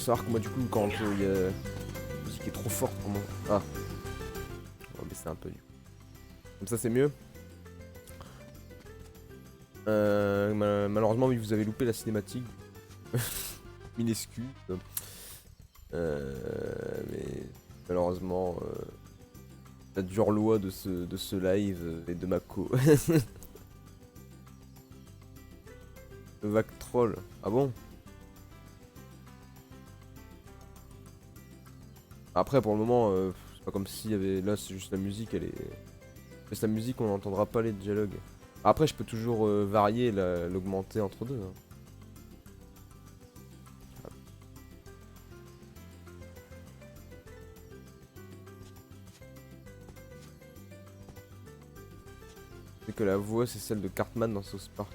savoir que moi du coup quand il y a la musique est trop forte pour moi. Ah, on va baisser un peu du coup. Comme ça c'est mieux. Malheureusement oui vous avez loupé la cinématique. Mille excuses. Mais malheureusement la dure loi de ce live et de ma co. Le vague troll. Ah bon? Après pour le moment c'est pas comme s'il y avait. Là c'est juste la musique, elle est. Mais la musique on n'entendra pas les dialogues. Après je peux toujours varier, l'augmenter entre deux. Hein. C'est que la voix c'est celle de Cartman dans South Park.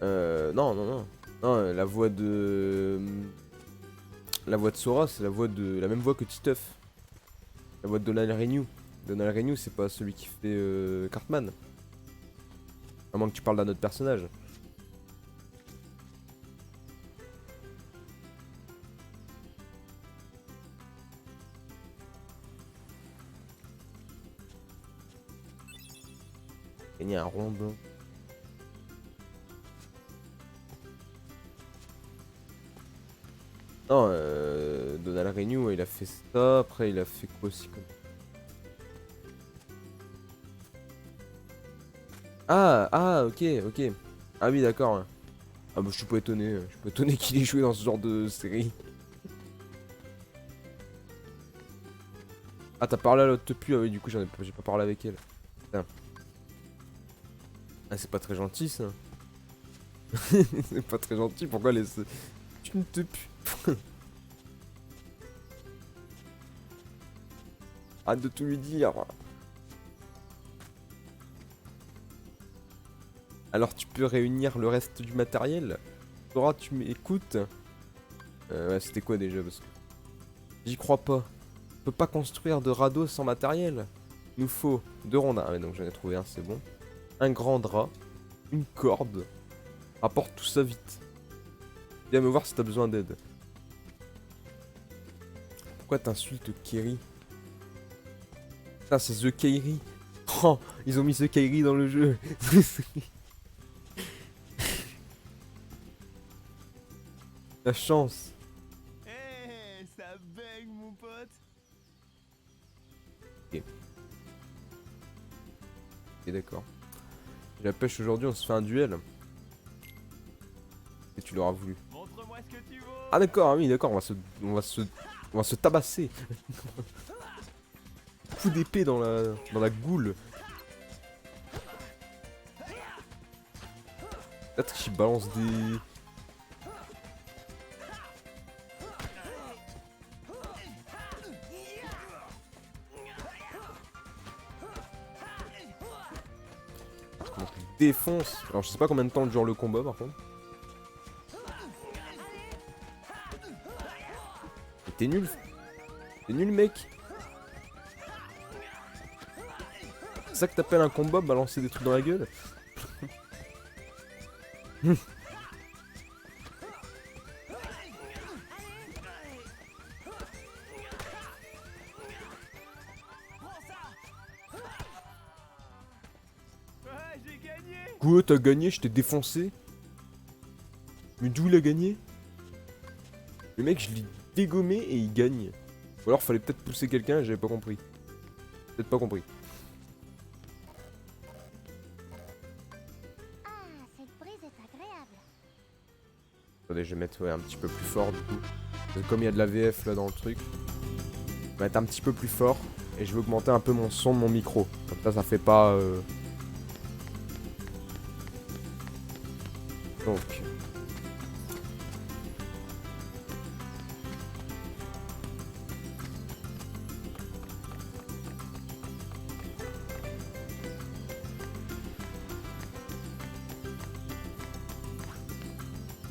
Non, non, non. Non, la voix de. La voix de Sora, c'est la même voix que Titeuf. La voix de Donald Renew. Donald Renew, c'est pas celui qui fait Cartman. À moins que tu parles d'un autre personnage. Gagner un rondin. Non, Donald Renew, il a fait ça. Après, il a fait quoi aussi comme. Ah, ah, ok, ok. Ah oui, d'accord. Ouais. Ah bah je suis pas étonné. Je suis pas étonné qu'il ait joué dans ce genre de série. Ah, t'as parlé à l'autre depuis. Ah oui, du coup, j'ai pas parlé avec elle. Putain. Ah, c'est pas très gentil ça. C'est pas très gentil. Pourquoi les. Tu ne te pues. Arrête de tout lui dire. Alors tu peux réunir le reste du matériel. Sora, tu m'écoutes. Ouais, c'était quoi déjà parce que. J'y crois pas. On peut pas construire de radeau sans matériel. Il nous faut 2 rondins. Ah ouais, donc j'en ai trouvé un, c'est bon. Un grand drap. Une corde. Rapporte tout ça vite. Viens me voir si t'as besoin d'aide. Pourquoi t'insultes Kerry? Putain, c'est The Kairi. Oh, ils ont mis The Kairi dans le jeu. La chance. Hey, ça baigne mon pote. Ok, d'accord. J'ai la pêche aujourd'hui, on se fait un duel. Et tu l'auras voulu. Montre-moi ce que tu vaux. Ah d'accord, ah oui, d'accord, on va se tabasser. Coup d'épée dans la goule. Peut-être qu'il balance des. Comment tu défonces. Alors je sais pas combien de temps dure le combat par contre. Mais t'es nul. T'es nul mec. C'est ça que t'appelles un combat, balancer des trucs dans la gueule? Ouais, j'ai gagné. Quoi, t'as gagné, je t'ai défoncé? Mais d'où il a gagné? Le mec, je l'ai dégommé et il gagne. Ou alors fallait peut-être pousser quelqu'un et j'avais pas compris. Peut-être pas compris. Ah, cette brise est agréable. Attendez, je vais mettre ouais, un petit peu plus fort du coup. Parce que comme il y a de la VF là dans le truc, je vais mettre un petit peu plus fort. Et je vais augmenter un peu mon son de mon micro. Comme ça fait pas... Donc...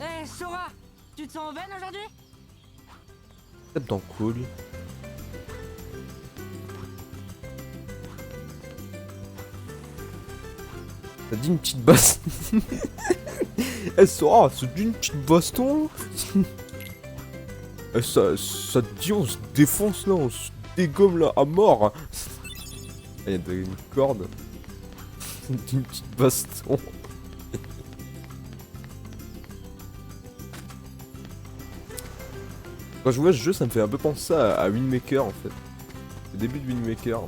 Hé, Sora, tu te sens en veine aujourd'hui? Peut-être dans quoi lui? T'as dit une petite baston. Elle sera, c'est d'une petite baston. Ça te dit, on se défonce là, on se dégomme là à mort. Ah, y a une corde. Une petite baston. Quand je vois ce jeu, ça me fait un peu penser à Wind Waker en fait. Le début de Wind Waker.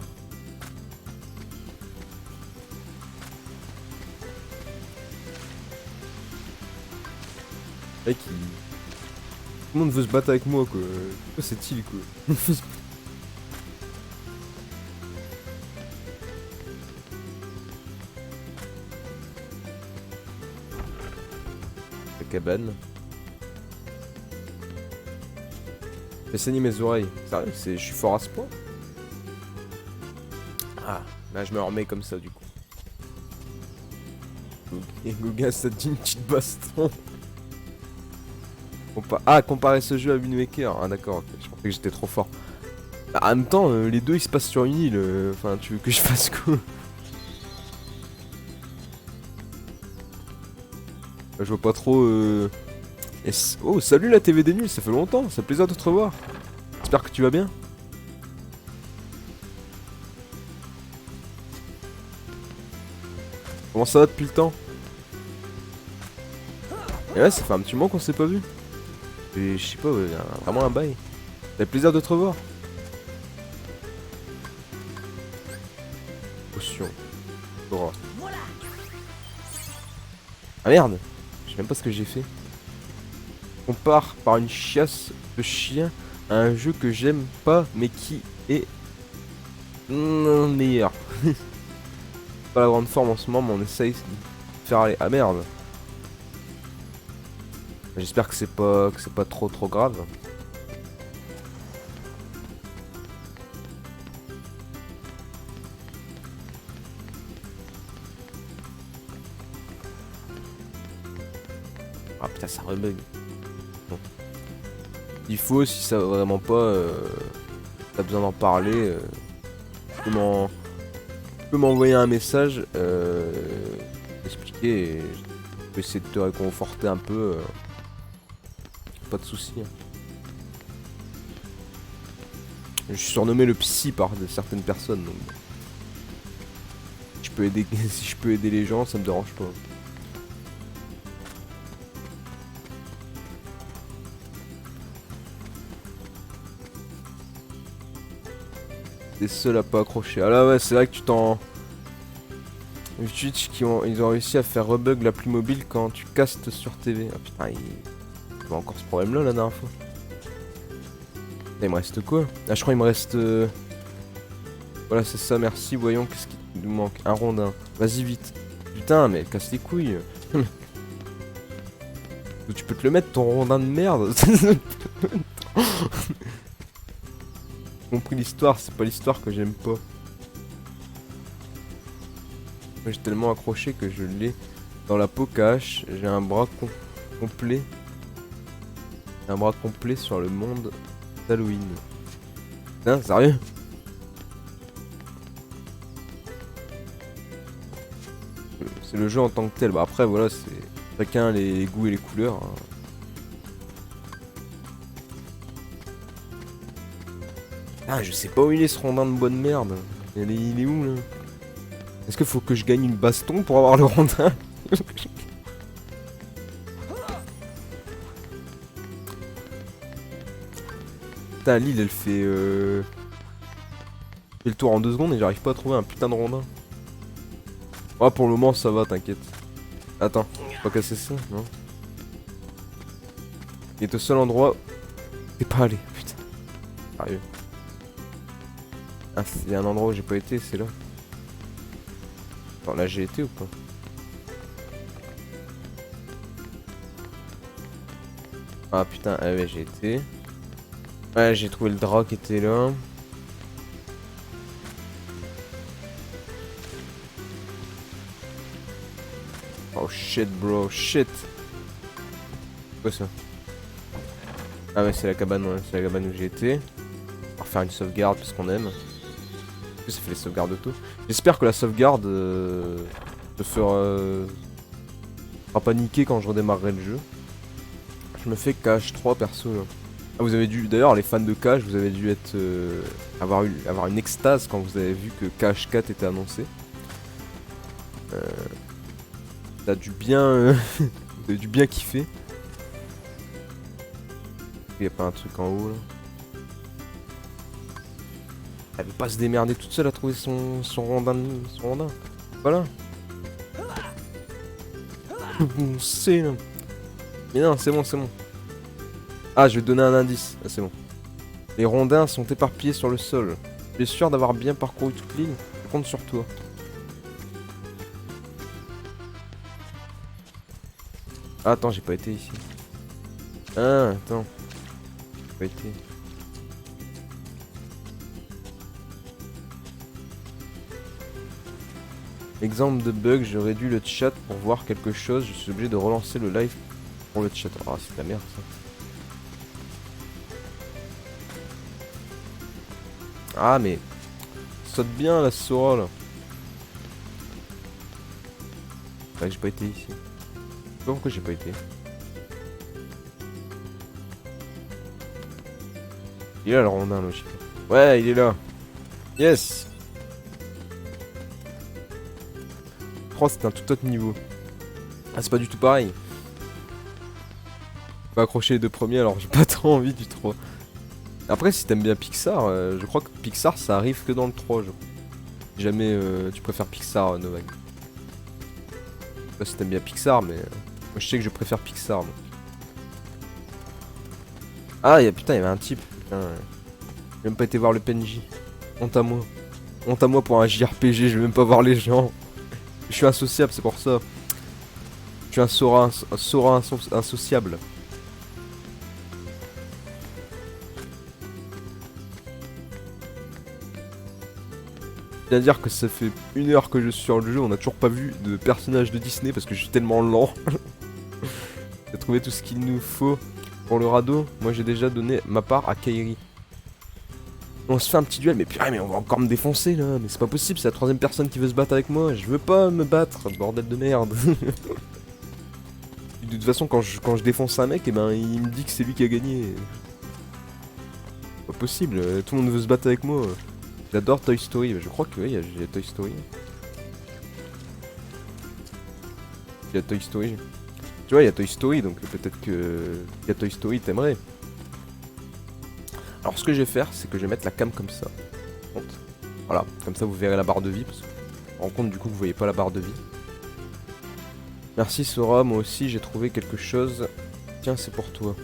Mec, tout le monde veut se battre avec moi quoi. Quoi c'est-il quoi? La cabane. Fais saigner mes oreilles. Sérieux, je suis fort à ce point? Ah, là je me remets comme ça du coup. Et Gauguin, ça te dit une petite baston. Ah, comparer ce jeu à Wind Waker. Ah d'accord, ok. Je pensais que j'étais trop fort. Bah, en même temps, les deux ils se passent sur une île. Enfin, tu veux que je fasse quoi? Je vois pas trop. Oh, salut la TV des nuls, ça fait longtemps, ça fait plaisir de te revoir. J'espère que tu vas bien. Comment ça va depuis le temps? Et ouais, ça fait un petit moment qu'on s'est pas vu. Et je sais pas, ouais, vraiment un bail. Ça fait plaisir de te revoir. Potion. Aura. Ah merde! Je sais même pas ce que j'ai fait. On part par une chasse de chien à un jeu que j'aime pas mais qui est meilleur. Pas la grande forme en ce moment mais on essaye de faire aller. Ah merde. J'espère que c'est pas trop grave. Ah putain ça rebug. Bon. Il faut si ça va vraiment pas t'as besoin d'en parler tu peux m'envoyer un message expliquer et je peux essayer de te réconforter un peu pas de soucis hein. Je suis surnommé le psy par certaines personnes donc je peux aider si je peux aider les gens ça me dérange pas. T'es seul à pas accrocher. Ah là ouais c'est vrai que tu t'en... Twitch ils ont réussi à faire rebug l'appli mobile quand tu castes sur TV. Ah putain il y a encore ce problème là la dernière fois. Et il me reste quoi? Ah je crois il me reste... Voilà c'est ça merci voyons qu'est-ce qui nous manque. Un rondin. Vas-y vite. Putain mais casse les couilles. Tu peux te le mettre ton rondin de merde. Compris l'histoire, c'est pas l'histoire que j'aime pas. Moi j'ai tellement accroché que je l'ai dans la peau cache. J'ai un bras complet. Un bras complet sur le monde d'Halloween. Hein, sérieux? C'est le jeu en tant que tel. Bah après voilà, c'est chacun les goûts et les couleurs. Hein. Ah, je sais pas où il est ce rondin de bois de merde. Il est où là? Est-ce qu'il faut que je gagne une baston pour avoir le rondin? Putain, l'île elle fait le tour en 2 secondes et j'arrive pas à trouver un putain de rondin. Ah, pour le moment ça va, t'inquiète. Attends, faut pas casser ça, non? Il est au seul endroit où t'es pas allé, putain. Sérieux. Ah, il y a un endroit où j'ai pas été, c'est là. Attends, là j'ai été ou pas? Ah putain, ah ouais j'ai été. Ouais j'ai trouvé le drap qui était là. Oh shit bro, shit. C'est quoi ça? Ah ouais c'est la cabane, ouais, c'est la cabane où j'ai été. On va faire une sauvegarde parce qu'on aime. Ça fait les sauvegardes auto. J'espère que la sauvegarde me fera pas niquer quand je redémarrerai le jeu. Je me fais KH3 perso là. Ah, vous avez dû, d'ailleurs, les fans de Cash, vous avez dû être avoir une extase quand vous avez vu que Cash 4 était annoncé. T'as dû bien, vous avez dû bien kiffer. Il y a pas un truc en haut là. Elle veut pas se démerder toute seule à trouver son rondin. Voilà. On sait là. Mais non, c'est bon, c'est bon. Ah, je vais te donner un indice. Ah, c'est bon. Les rondins sont éparpillés sur le sol. Tu es sûr d'avoir bien parcouru toute l'île? Je compte sur toi. Ah, attends, j'ai pas été ici. Ah, attends. J'ai pas été. Exemple de bug, j'ai réduit le chat pour voir quelque chose. Je suis obligé de relancer le live pour le chat. Ah, c'est de la merde ça. Ah, mais saute bien la Sora là. Ouais, j'ai pas été ici. Je sais pas pourquoi j'ai pas été. Il est là le rondin là, je sais pas. Ouais, il est là. Yes. Oh, c'est un tout autre niveau. Ah, c'est pas du tout pareil. Pas accrocher les deux premiers alors j'ai pas trop envie du 3. Après, si t'aimes bien Pixar, je crois que Pixar ça arrive que dans le 3. Si jamais tu préfères Pixar, Novak. Je sais pas si t'aimes bien Pixar, mais moi je sais que je préfère Pixar. Moi. Ah, putain, il y avait un type. Putain, j'ai même pas été voir le PNJ. Honte à moi. Honte à moi pour un JRPG, je vais même pas voir les gens. Je suis insociable, c'est pour ça. Je suis un Sora insociable. C'est-à-dire que ça fait 1 heure que je suis sur le jeu, on a toujours pas vu de personnage de Disney parce que je suis tellement lent. J'ai trouvé tout ce qu'il nous faut pour le radeau. Moi j'ai déjà donné ma part à Kairi. On se fait un petit duel, mais putain, mais on va encore me défoncer là. Mais c'est pas possible, c'est la 3ème personne qui veut se battre avec moi. Je veux pas me battre, bordel de merde. De toute façon, quand je défonce un mec, et ben il me dit que c'est lui qui a gagné. Pas possible, tout le monde veut se battre avec moi. J'adore Toy Story, je crois que oui, il y a Toy Story. Il y a Toy Story. Tu vois, il y a Toy Story, donc peut-être que il y a Toy Story, t'aimerais. Alors ce que je vais faire, c'est que je vais mettre la cam comme ça. Voilà, comme ça vous verrez la barre de vie, parce que je me rends compte du coup que vous voyez pas la barre de vie. Merci Sora, moi aussi j'ai trouvé quelque chose. Tiens, c'est pour toi.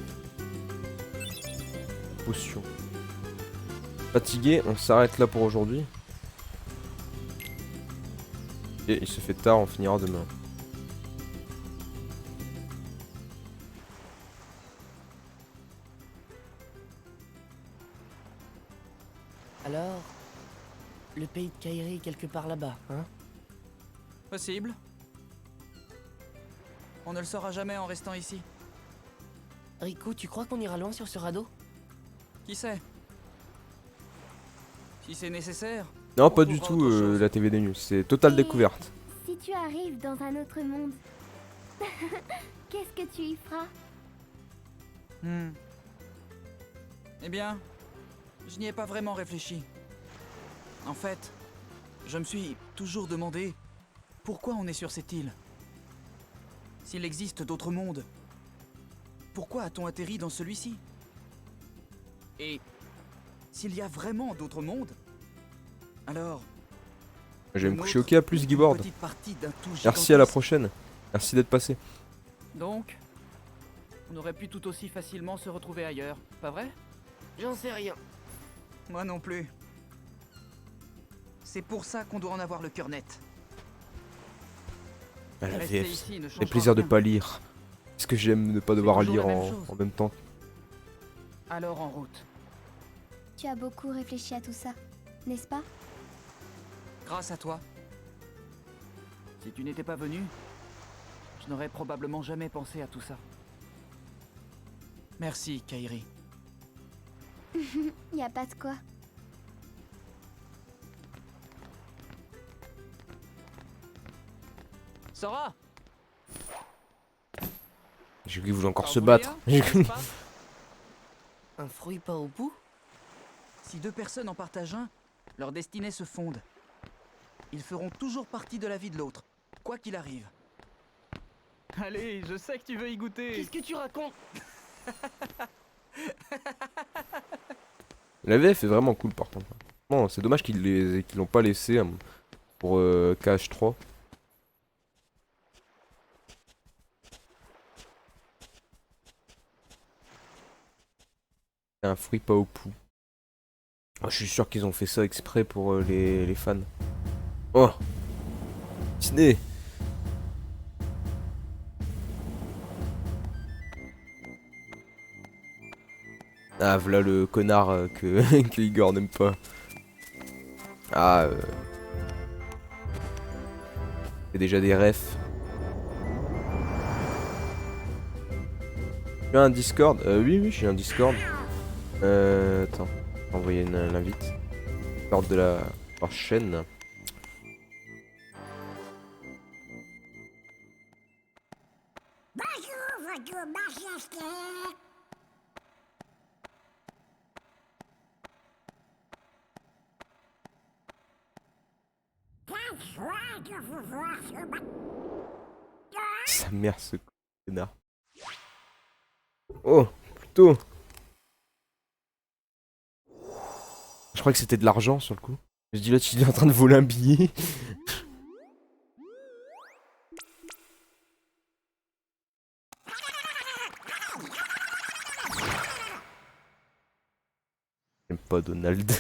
Potion. Fatigué, on s'arrête là pour aujourd'hui. Et il se fait tard, on finira demain. Alors, le pays de Kairi est quelque part là-bas, hein? Possible. On ne le saura jamais en restant ici. Riku, tu crois qu'on ira loin sur ce radeau? Qui sait? Si c'est nécessaire. Non, on pas du trouvera tout autre chose. la TV des news, c'est totale Et découverte. Si tu arrives dans un autre monde, qu'est-ce que tu y feras? Eh bien, je n'y ai pas vraiment réfléchi. En fait, je me suis toujours demandé pourquoi on est sur cette île. S'il existe d'autres mondes, pourquoi a-t-on atterri dans celui-ci? Et s'il y a vraiment d'autres mondes, alors... Je vais me le coucher au nôtre quai, à plus n'est qu'une Gibord. petite partie d'un tout Merci, à la gigantesque. prochaine. Merci d'être passé. Donc, on aurait pu tout aussi facilement se retrouver ailleurs, pas vrai? J'en sais rien. Moi non plus. C'est pour ça qu'on doit en avoir le cœur net. Ah, la Rester VF, ici ne c'est changera plaisir de rien. pas lire. Est-ce que j'aime ne pas devoir toujours lire la même en chose. même temps? Alors en route. Tu as beaucoup réfléchi à tout ça, n'est-ce pas? Grâce à toi. Si tu n'étais pas venu, je n'aurais probablement jamais pensé à tout ça. Merci, Kairi. Y a pas de quoi. Sora! J'ai cru qu'ils voulaient encore T'en se voulais battre. un, n'est-ce pas? Un fruit pas au bout? Si deux personnes en partagent un, leurs destinées se fondent. Ils feront toujours partie de la vie de l'autre, quoi qu'il arrive. Allez, je sais que tu veux y goûter. Qu'est-ce que tu racontes? La VF est vraiment cool par contre. Bon, c'est dommage qu'ils l'ont pas laissé pour KH3. Un fruit pas au pouls. Oh, je suis sûr qu'ils ont fait ça exprès pour les fans. Oh Disney. Ah, voilà le connard que Igor n'aime pas. Ah, c'est déjà des refs. Tu as un Discord? Oui, j'ai un Discord. Attends, je vais envoyer l'invite. Discord de leur chaîne. Sa mère, ce connard. Oh, plutôt. Je crois que c'était de l'argent sur le coup. Je dis là, tu es en train de voler un billet. J'aime pas Donald.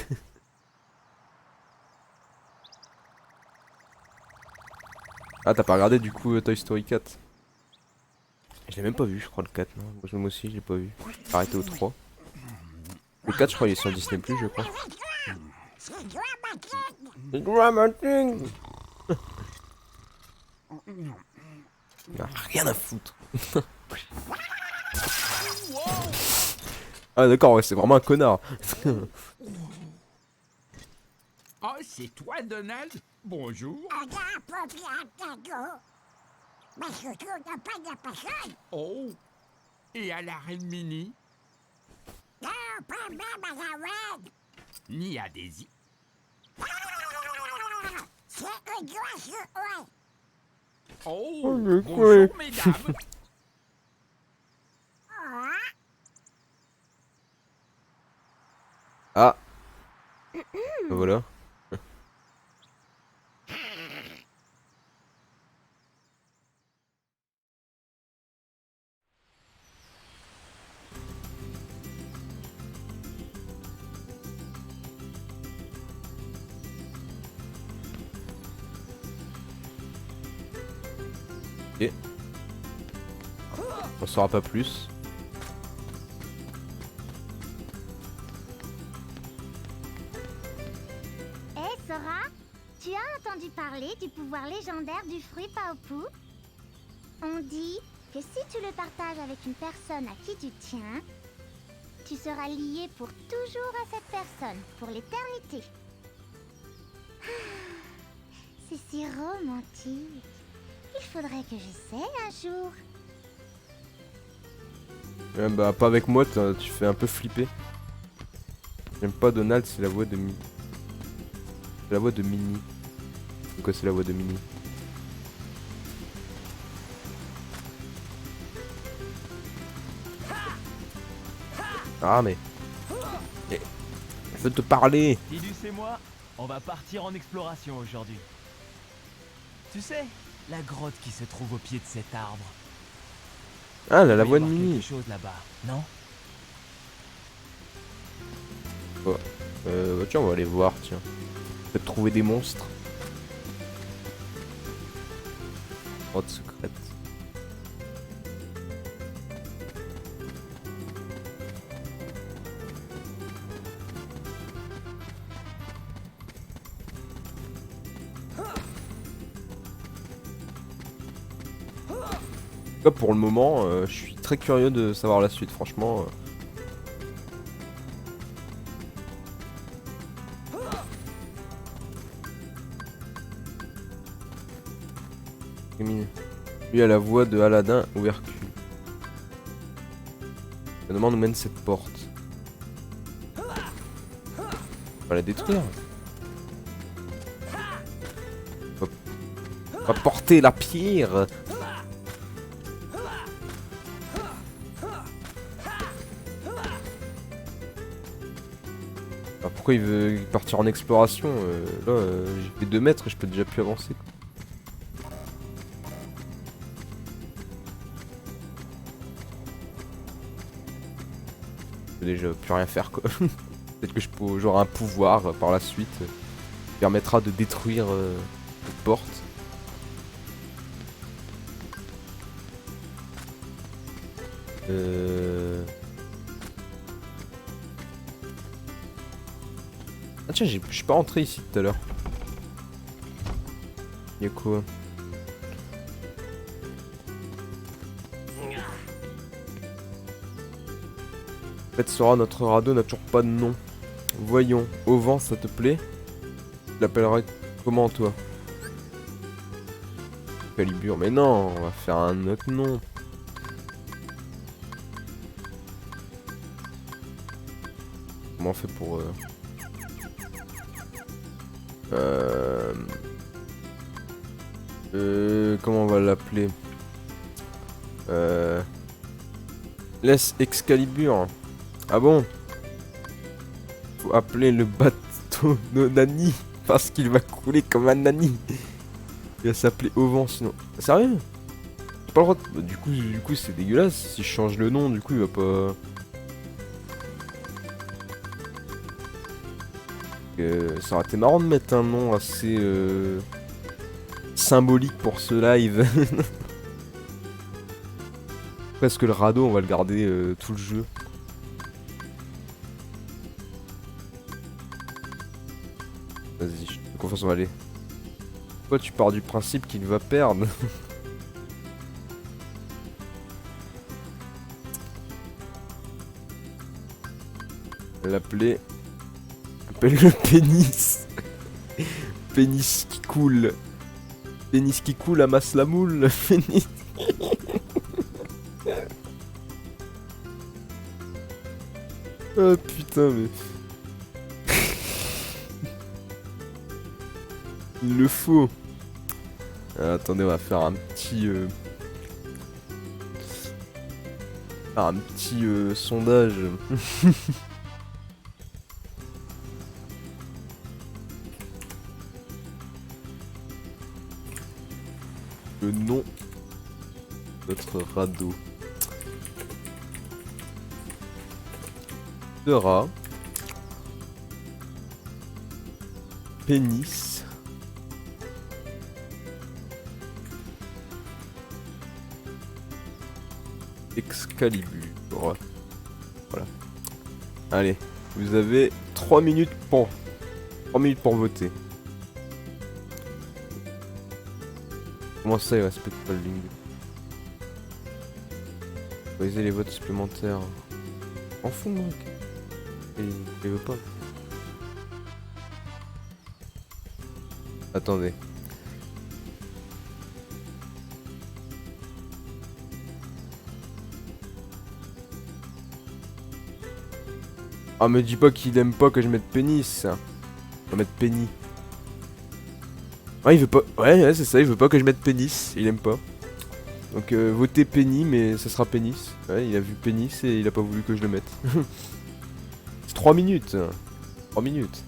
Ah, t'as pas regardé du coup Toy Story 4? Je l'ai même pas vu, je crois, le 4, non? Moi aussi, je l'ai pas vu. J'ai arrêté au 3. Le 4, je crois, il est sur Disney+, je crois. C'est dramatique. Il a rien à foutre. Ah d'accord, ouais, c'est vraiment un connard. Oh, c'est toi, Donald? Bonjour. Oh, et à la reine Minnie? Ni à Daisy? Oh, le bonjour, couille. mesdames. Ah. Voilà. Ok. On saura pas plus. Hé Sora, tu as entendu parler du pouvoir légendaire du fruit Paopu? On dit que si tu le partages avec une personne à qui tu tiens, tu seras lié pour toujours à cette personne, pour l'éternité. C'est si romantique. Il faudrait que j'essaie un jour. Bah pas avec moi, tu fais un peu flipper. J'aime pas Donald, c'est la voix de Mi. C'est la voix de Minnie. Pourquoi c'est la voix de Minnie? Ah mais... Je veux te parler. Tidus et moi, on va partir en exploration aujourd'hui. Tu sais, la grotte qui se trouve au pied de cet arbre. Ah là, la Il voix doit de y avoir Minnie. quelque chose là-bas, non? Bah tiens, on va aller voir, tiens. Peut-être trouver des monstres. Grotte secrète. En tout cas, pour le moment, je suis très curieux de savoir la suite, franchement. Lui a la voix de Aladdin ou Hercule. Finalement, nous mène cette porte. va la détruire. On va porter la pierre. Ah, pourquoi il veut partir en exploration là, j'ai fait 2 mètres et je peux déjà plus avancer. Je peux déjà plus rien faire quoi. Peut-être que j'aurai un pouvoir par la suite qui permettra de détruire cette porte. Ah tiens, je suis pas rentré ici tout à l'heure. Y'a quoi? En fait, Sora, notre radeau n'a toujours pas de nom. Voyons, au vent, ça te plaît? Tu l'appellerais comment, toi? Calibur, mais non, on va faire un autre nom. Comment on fait pour... comment on va l'appeler? Laisse Excalibur. Ah bon? Faut appeler le bateau de Nani parce qu'il va couler comme un Nani. Il va s'appeler Au vent sinon. Sérieux? J'ai pas le droit de... Bah, du coup c'est dégueulasse. Si je change le nom, du coup il va pas... ça aurait été marrant de mettre un nom assez symbolique pour ce live. Presque le radeau, on va le garder tout le jeu. Vas-y, je fais confiance, on va aller. Pourquoi tu pars du principe qu'il va perdre? L'appeler... Appelle-le pénis. Pénis qui coule. Pénis qui coule amasse la moule. Pénis. Oh putain mais... Il le faut. Attendez, on va faire un petit... sondage. Le nom de notre radeau sera pénis Excalibur. Voilà. Allez, vous avez 3 minutes pour voter. Comment ça, il respecte pas le link? Autoriser les votes supplémentaires. En fond, mec. Il veut pas. Attendez. Ah, me dis pas qu'il aime pas que je mette pénis. On va mettre Penny. Ah, il veut pas. Ouais, c'est ça, il veut pas que je mette pénis. Il aime pas. Donc, votez Penny, mais ça sera pénis. Ouais, il a vu pénis et il a pas voulu que je le mette. C'est 3 minutes. 3 minutes.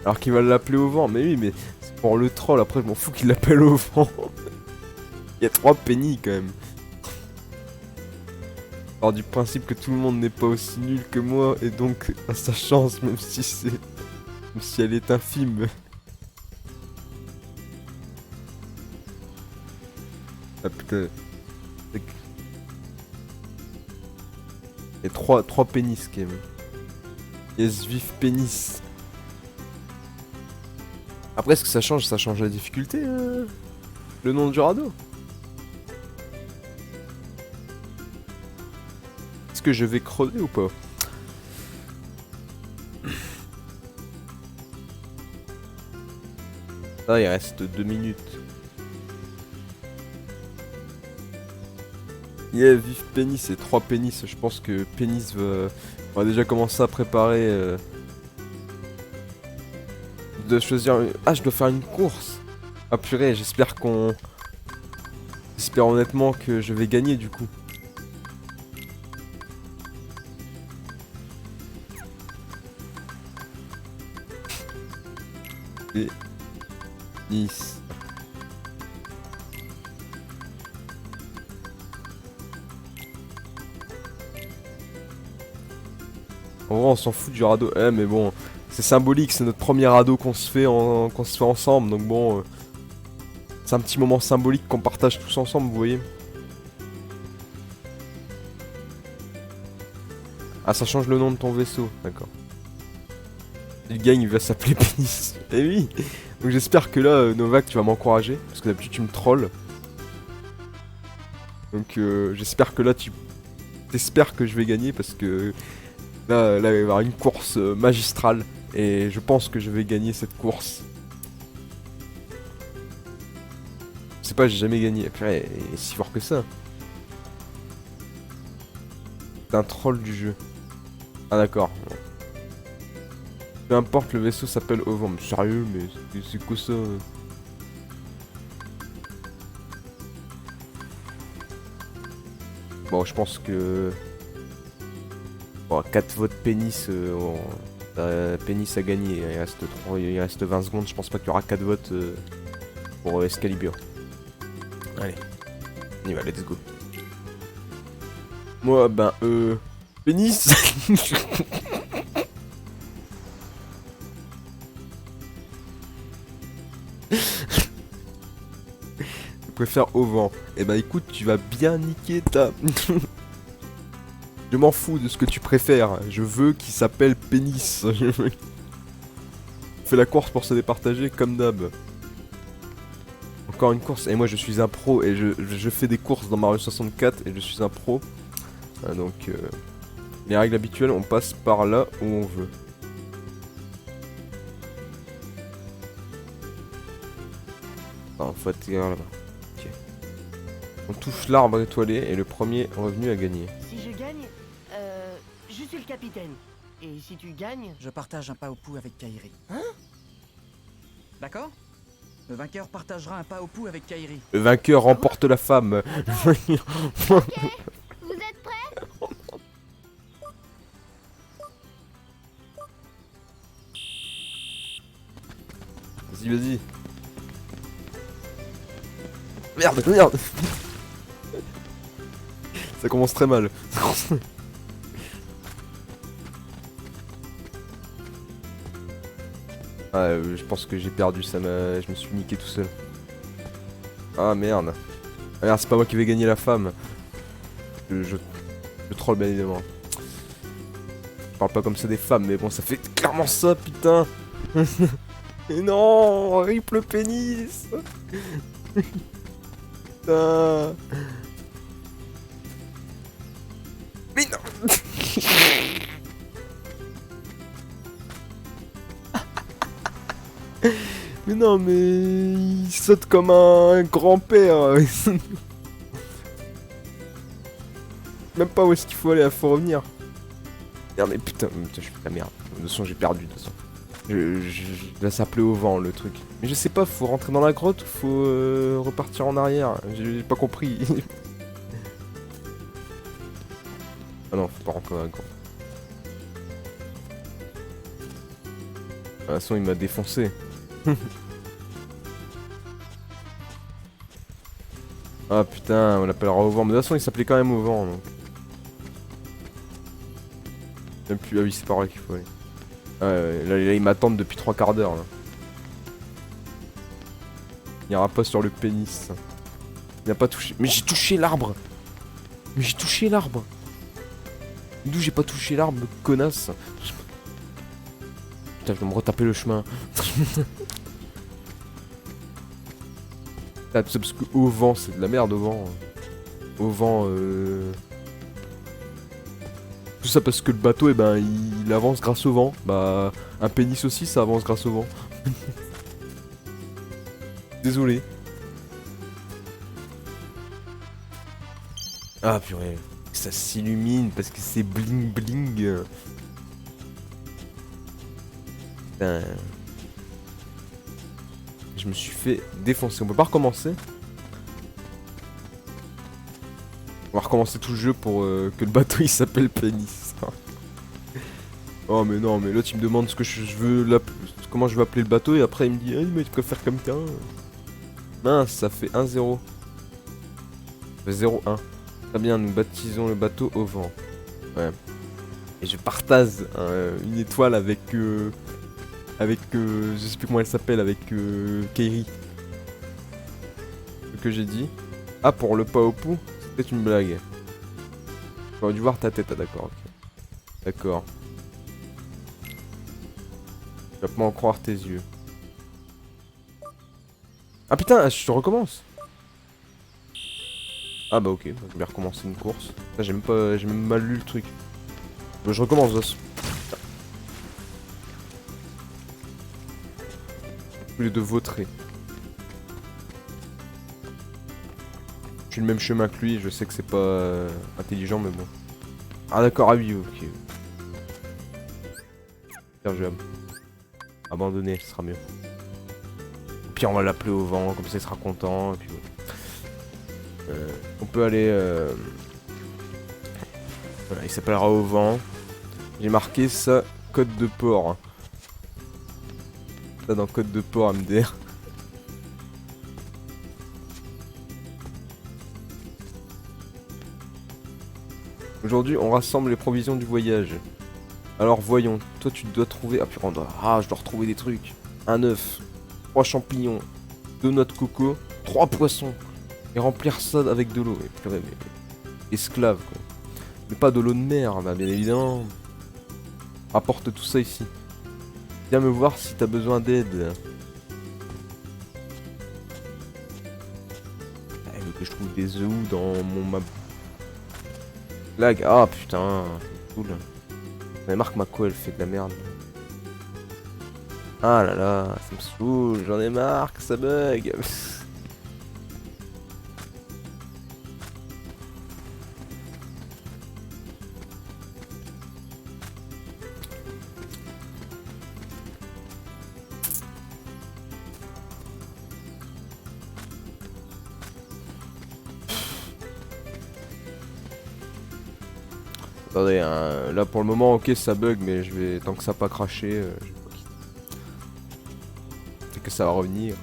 Alors qu'il va l'appeler au vent. Mais oui, mais c'est pour le troll. Après, je m'en fous qu'il l'appelle au vent. Il y a 3 Penny quand même. Alors du principe que tout le monde n'est pas aussi nul que moi et donc à sa chance, même si elle est infime. Ah putain. Il y a 3 pénis quand même. Yes, vif pénis. Après, est-ce que ça change la difficulté le nom du radeau? Est-ce que je vais crever ou pas? Ah, il reste 2 minutes. Yeah, vive Pénis et 3 pénis. Je pense que Pénis va déjà commencer à préparer. De choisir. Ah, je dois faire une course. Ah purée, j'espère qu'on. J'espère honnêtement que je vais gagner du coup. Et 10. En vrai, on s'en fout du radeau. Eh, mais bon, c'est symbolique, c'est notre premier radeau qu'on se fait ensemble. Donc bon, c'est un petit moment symbolique qu'on partage tous ensemble, vous voyez. Ah, ça change le nom de ton vaisseau, d'accord. Le gang, il va s'appeler Pénis. Eh oui. Donc j'espère que là, Novak, tu vas m'encourager, parce que d'habitude tu me trolls. Donc j'espère que là, t'espères que je vais gagner, parce que là, il va y avoir une course magistrale. Et je pense que je vais gagner cette course. Je sais pas, j'ai jamais gagné. Purée, il est si fort que ça. C'est un troll du jeu. Ah d'accord. Peu importe, le vaisseau s'appelle Ovan. Mais sérieux, mais c'est quoi ça? Bon, je pense que... Bon, 4 votes Pénis, Pénis a gagné. Il reste 20 secondes, je pense pas qu'il y aura 4 votes pour Excalibur. Allez, on y va, let's go. Moi, ben, Pénis. Je préfère au vent. Eh ben écoute, tu vas bien niquer ta... Je m'en fous de ce que tu préfères. Je veux qu'il s'appelle Pénis. Fais la course pour se départager comme d'hab. Encore une course. Et moi je suis un pro et je fais des courses dans Mario 64 et je suis un pro. Donc les règles habituelles, on passe par là où on veut. Ah, faut atterrir là-bas. Ok. On touche l'arbre étoilé et le premier revenu a gagné. Si je gagne, je suis le capitaine. Et si tu gagnes... Je partage un Paopu avec Kairi. Hein? D'accord? Le vainqueur partagera un Paopu avec Kairi. Le vainqueur remporte la femme. Vous êtes prêts? Vas-y, vas-y. Merde, merde. Ça commence très mal. Ah, je pense que j'ai perdu, je me suis niqué tout seul. Ah merde. Ah, merde, c'est pas moi qui vais gagner la femme. Je troll bien évidemment. Je parle pas comme ça des femmes, mais bon, ça fait clairement ça, putain. Et non, rip le pénis. Putain. Mais non. Mais non, mais il saute comme un grand-père. Même pas où est-ce qu'il faut aller, il faut revenir. Merde, mais putain, je fais de la merde. De toute façon, j'ai perdu, de toute façon. Je vais s'appeler au vent, le truc. Mais je sais pas, faut rentrer dans la grotte ou faut repartir en arrière. J'ai pas compris. Ah non, faut pas rentrer dans la grotte. De toute façon, il m'a défoncé. Ah putain, on l'appellera au vent. Mais de toute façon, il s'appelait quand même au vent. Donc. Même plus. Ah oui, c'est par là qu'il faut aller. Là, ils m'attendent depuis 3 quarts d'heure. Il n'y aura pas sur le pénis. Il n'a pas touché. Mais j'ai touché l'arbre. Mais j'ai touché l'arbre. D'où j'ai pas touché l'arbre, connasse. Putain, je vais me retaper le chemin. Ah, tout ça parce que au vent, c'est de la merde au vent. Au vent, Tout ça parce que le bateau, eh ben, il avance grâce au vent. Bah, un pénis aussi, ça avance grâce au vent. Désolé. Ah purée. Ça s'illumine parce que c'est bling bling. Putain. Je me suis fait défoncer. On peut pas recommencer? On va recommencer tout le jeu pour que le bateau il s'appelle Pénis. Oh mais non, mais l'autre il me demande ce que je veux, comment je veux appeler le bateau et après il me dit ah, mais tu préfères comme ça. Mince, ça fait 1-0. Ça fait 0-1. Très bien, nous baptisons le bateau au vent. Ouais. Et je partage une étoile avec je sais plus comment elle s'appelle, avec Kairi. Ce que j'ai dit. Ah, pour le Paopu, c'était une blague. J'aurais dû voir ta tête, ah d'accord, ok. D'accord. Je vais pas en croire tes yeux. Ah putain, je recommence. Ah bah ok, je vais recommencer une course. J'ai même mal lu le truc. Bah, je recommence, Zos. Tous les deux vautrés. Je suis le même chemin que lui, je sais que c'est pas intelligent mais bon. Ah d'accord, ah oui, ok. Bien joué. Abandonner, ce sera mieux. Puis on va l'appeler au vent, comme ça il sera content. Et puis voilà. On peut aller... Voilà, il s'appellera au vent. J'ai marqué ça, code de port. Hein. Ça dans code de port MDR. Aujourd'hui, on rassemble les provisions du voyage. Alors voyons, toi tu dois trouver... Ah putain, je dois retrouver des trucs. Un œuf, 3 champignons, 2 noix de coco, 3 poissons. Et remplir ça avec de l'eau. Mais purée, mais... esclave quoi. Mais pas de l'eau de mer, bah bien évidemment. Apporte tout ça ici. Viens me voir si t'as besoin d'aide. Il veut que je trouve des œufs dans mon map. Lag, ah putain, c'est cool. Mais marque Mako, elle fait de la merde. Ah là là, ça me saoule, j'en ai marre que ça bug. Attendez, hein, là pour le moment, ok, ça bug, mais je vais tant que ça n'a pas craché, je vais pas quitter. C'est que ça va revenir.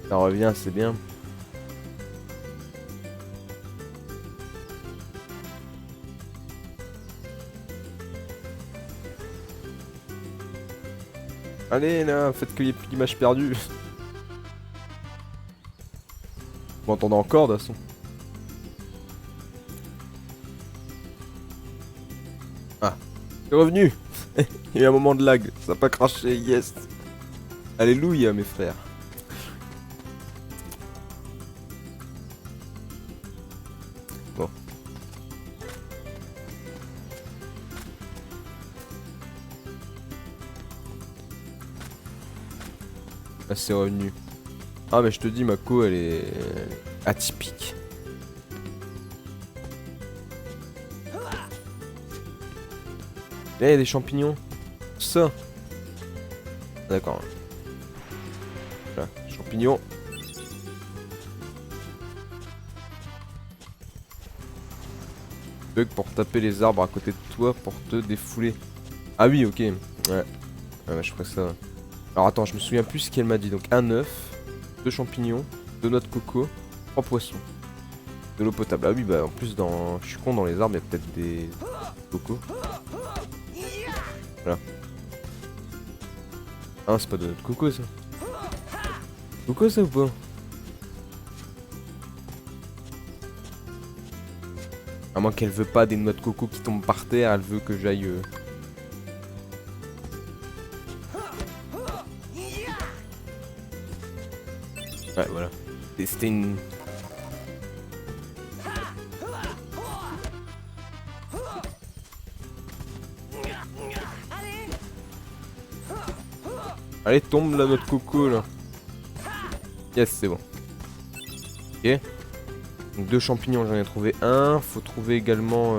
Ça revient, c'est bien. Allez là, faites qu'il n'y ait plus d'images perdues. Vous m'entendez encore de toute façon. Ah, c'est revenu. Il y a eu un moment de lag, ça n'a pas craché, yes. Alléluia mes frères. Bon. Ah, c'est revenu. Ah mais je te dis, Mako elle est atypique. Là il y a des champignons. Ça. D'accord. Là, champignons. Bug pour taper les arbres à côté de toi pour te défouler. Ah oui, ok. Ouais. Ouais, je ferais ça. Alors attends, je me souviens plus ce qu'elle m'a dit. Donc un œuf, 2 champignons, 2 noix de coco, 3 poissons. De l'eau potable. Ah oui, bah en plus, je suis con, dans les arbres, il y a peut-être des cocos. Voilà. Ah, c'est pas de noix de coco ça. Coco ça ou pas? À moins qu'elle veut pas des noix de coco qui tombent par terre, elle veut que j'aille... Ouais, voilà. C'était une... Allez, tombe la noix de coco là. Yes, c'est bon. Ok. Donc 2 champignons, j'en ai trouvé un. Faut trouver également...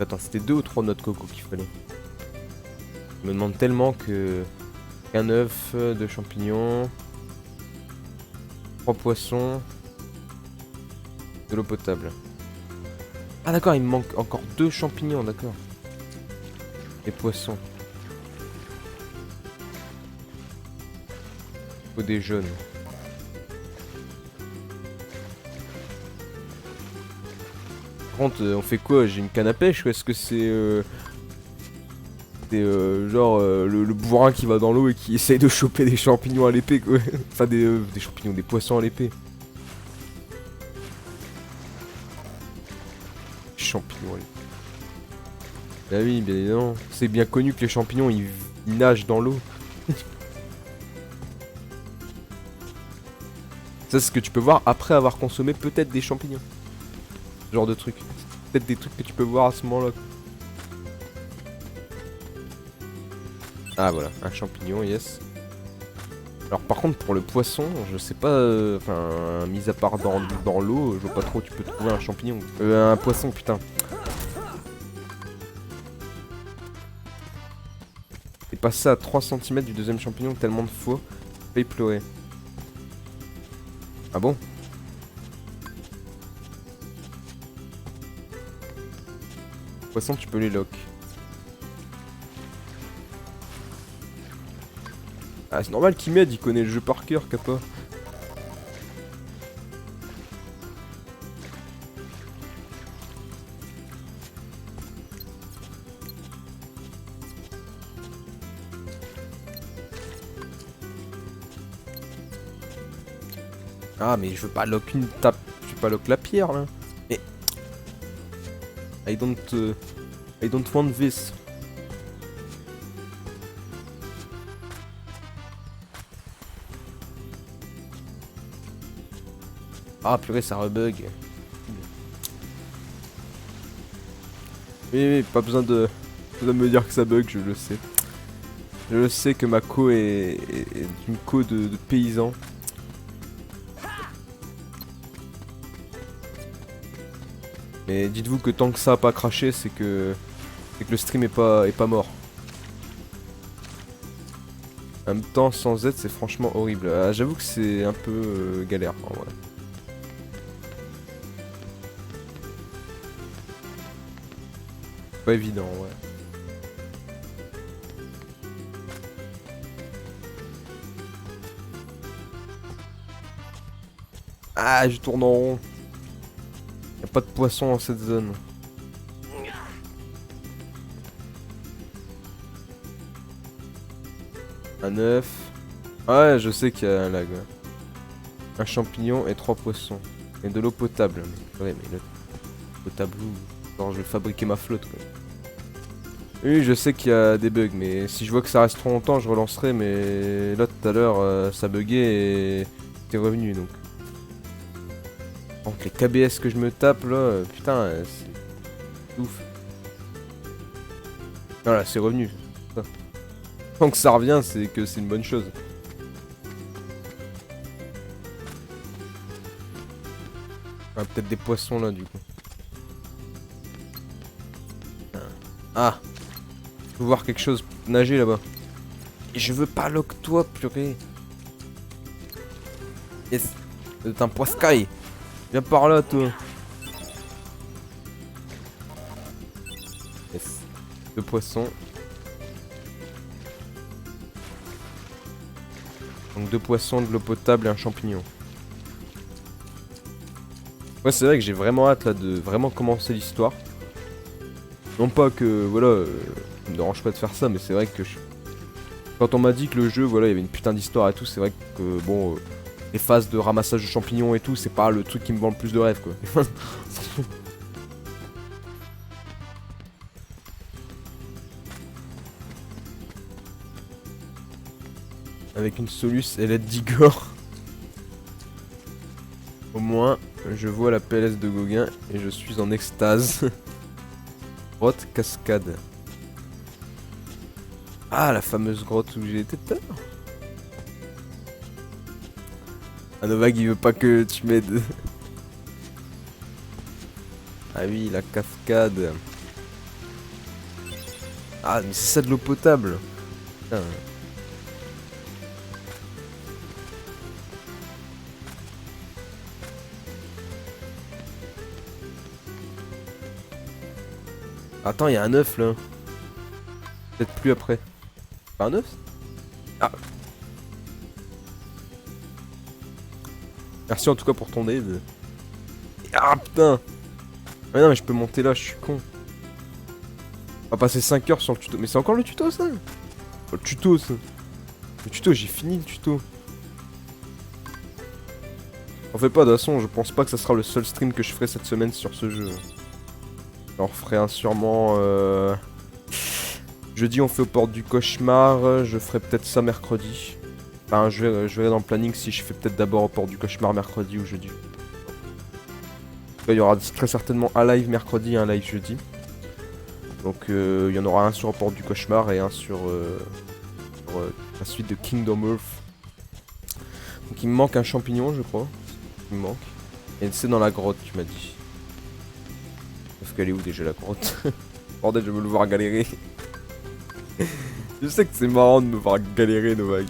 Attends, c'était 2 ou 3 noix de coco qu'il fallait. Je me demande tellement que... Un œuf, 2 champignons... 3 poissons... De l'eau potable. Ah d'accord, il me manque encore 2 champignons, d'accord. Et poissons. Faut des jaunes. Par contre, on fait quoi? J'ai une canne à pêche ou est-ce que c'est genre le bourrin qui va dans l'eau et qui essaye de choper des champignons à l'épée quoi. Enfin des champignons, des poissons à l'épée. Champignons à l'épée. Ah oui, bien évidemment. C'est bien connu que les champignons ils nagent dans l'eau. Ça c'est ce que tu peux voir après avoir consommé peut-être des champignons. Ce genre de truc. Peut-être des trucs que tu peux voir à ce moment-là. Ah voilà, un champignon, yes. Alors par contre pour le poisson, je sais pas, enfin, mis à part dans l'eau, je vois pas trop où tu peux trouver un champignon. Un poisson, putain. T'es passé à 3 cm du deuxième champignon tellement de fois. Fait pleurer. Ah bon? Poisson, tu peux les lock. Ah, c'est normal qu'il m'aide, il connaît le jeu par cœur, Kappa. Ah, mais je veux pas lock une tape. Je veux pas lock la pierre, là. Mais... I don't want this. Ah purée, ça rebug. Oui, pas besoin de me dire que ça bug, je le sais. Je le sais que ma co est une co de paysans. Mais dites-vous que tant que ça a pas craché, c'est que le stream est pas mort. En même temps, sans Z, c'est franchement horrible. Ah, j'avoue que c'est un peu galère en vrai. Pas évident, ouais. Ah, je tourne en rond. Y'a pas de poisson dans cette zone. Un œuf. Ouais, je sais qu'il y a un lag. Ouais. Un champignon et 3 poissons. Et de l'eau potable. Ouais, mais l'eau potable où? Genre, je vais fabriquer ma flotte, quoi. Oui, je sais qu'il y a des bugs, mais si je vois que ça reste trop longtemps, je relancerai. Mais là, tout à l'heure, ça buguait et t'es revenu, donc. Donc les KBS que je me tape, là, putain, c'est ouf. Voilà, c'est revenu. Tant que ça revient, c'est que c'est une bonne chose. Ah, peut-être des poissons, là, du coup. Ah! Je peux voir quelque chose nager là-bas. Et je veux pas lock toi, purée. Yes. C'est un poiscaille. Viens par là, toi. Yes. 2 poissons. Donc 2 poissons, de l'eau potable et un champignon. Ouais, c'est vrai que j'ai vraiment hâte là de vraiment commencer l'histoire. Non pas que, voilà, ça me dérange pas de faire ça, mais c'est vrai que quand on m'a dit que le jeu, voilà, il y avait une putain d'histoire et tout, c'est vrai que, bon, les phases de ramassage de champignons et tout, c'est pas le truc qui me vend le plus de rêves, quoi. Avec une Solus et l'aide d'Igor. Au moins, je vois la PLS de Gauguin et je suis en extase. Grotte cascade. Ah, la fameuse grotte où j'ai été tout à l'heure. Ah, Novak il veut pas que tu m'aides. Ah oui, la cascade. Ah, mais c'est ça de l'eau potable. Putain. Attends, il y a un œuf là. Peut-être plus après. Pas un œuf? Ah. Merci en tout cas pour ton aide. Ah putain. Ah non mais je peux monter là, je suis con. On va passer 5 heures sur le tuto. Mais c'est encore le tuto ça? Oh, le tuto ça. Le tuto, j'ai fini le tuto. En fait pas, de toute façon, je pense pas que ça sera le seul stream que je ferai cette semaine sur ce jeu. J'en referai un sûrement... Jeudi on fait aux portes du cauchemar, je ferai peut-être ça mercredi. Enfin je verrai dans le planning si je fais peut-être d'abord aux portes du cauchemar mercredi ou jeudi. Là, il y aura très certainement un live mercredi et un live jeudi. Donc il y en aura un sur aux portes du cauchemar et un sur la suite de Kingdom Earth. Donc il me manque un champignon je crois. Il me manque. Et c'est dans la grotte tu m'as dit. Sauf qu'elle est où déjà la grotte? Bordel, je veux le voir galérer. Je sais que c'est marrant de me voir galérer, Novak.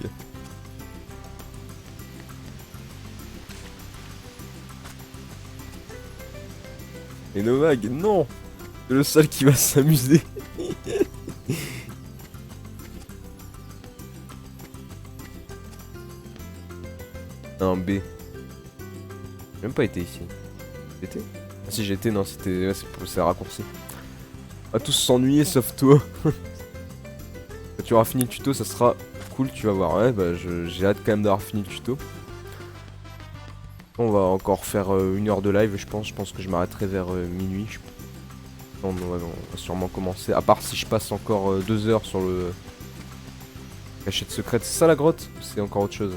Et Novak, non! C'est le seul qui va s'amuser. Un B. J'ai même pas été ici. J'étais? Ah si j'étais, non, c'était... Ouais, c'est raccourci. On va tous s'ennuyer sauf toi. Quand tu auras fini le tuto, ça sera cool, tu vas voir. Ouais, bah j'ai hâte quand même d'avoir fini le tuto. On va encore faire 1 heure de live, je pense. Je pense que je m'arrêterai vers minuit. On va sûrement commencer. À part si je passe encore 2 heures sur le... Cachette secrète. C'est ça la grotte? Ou c'est encore autre chose?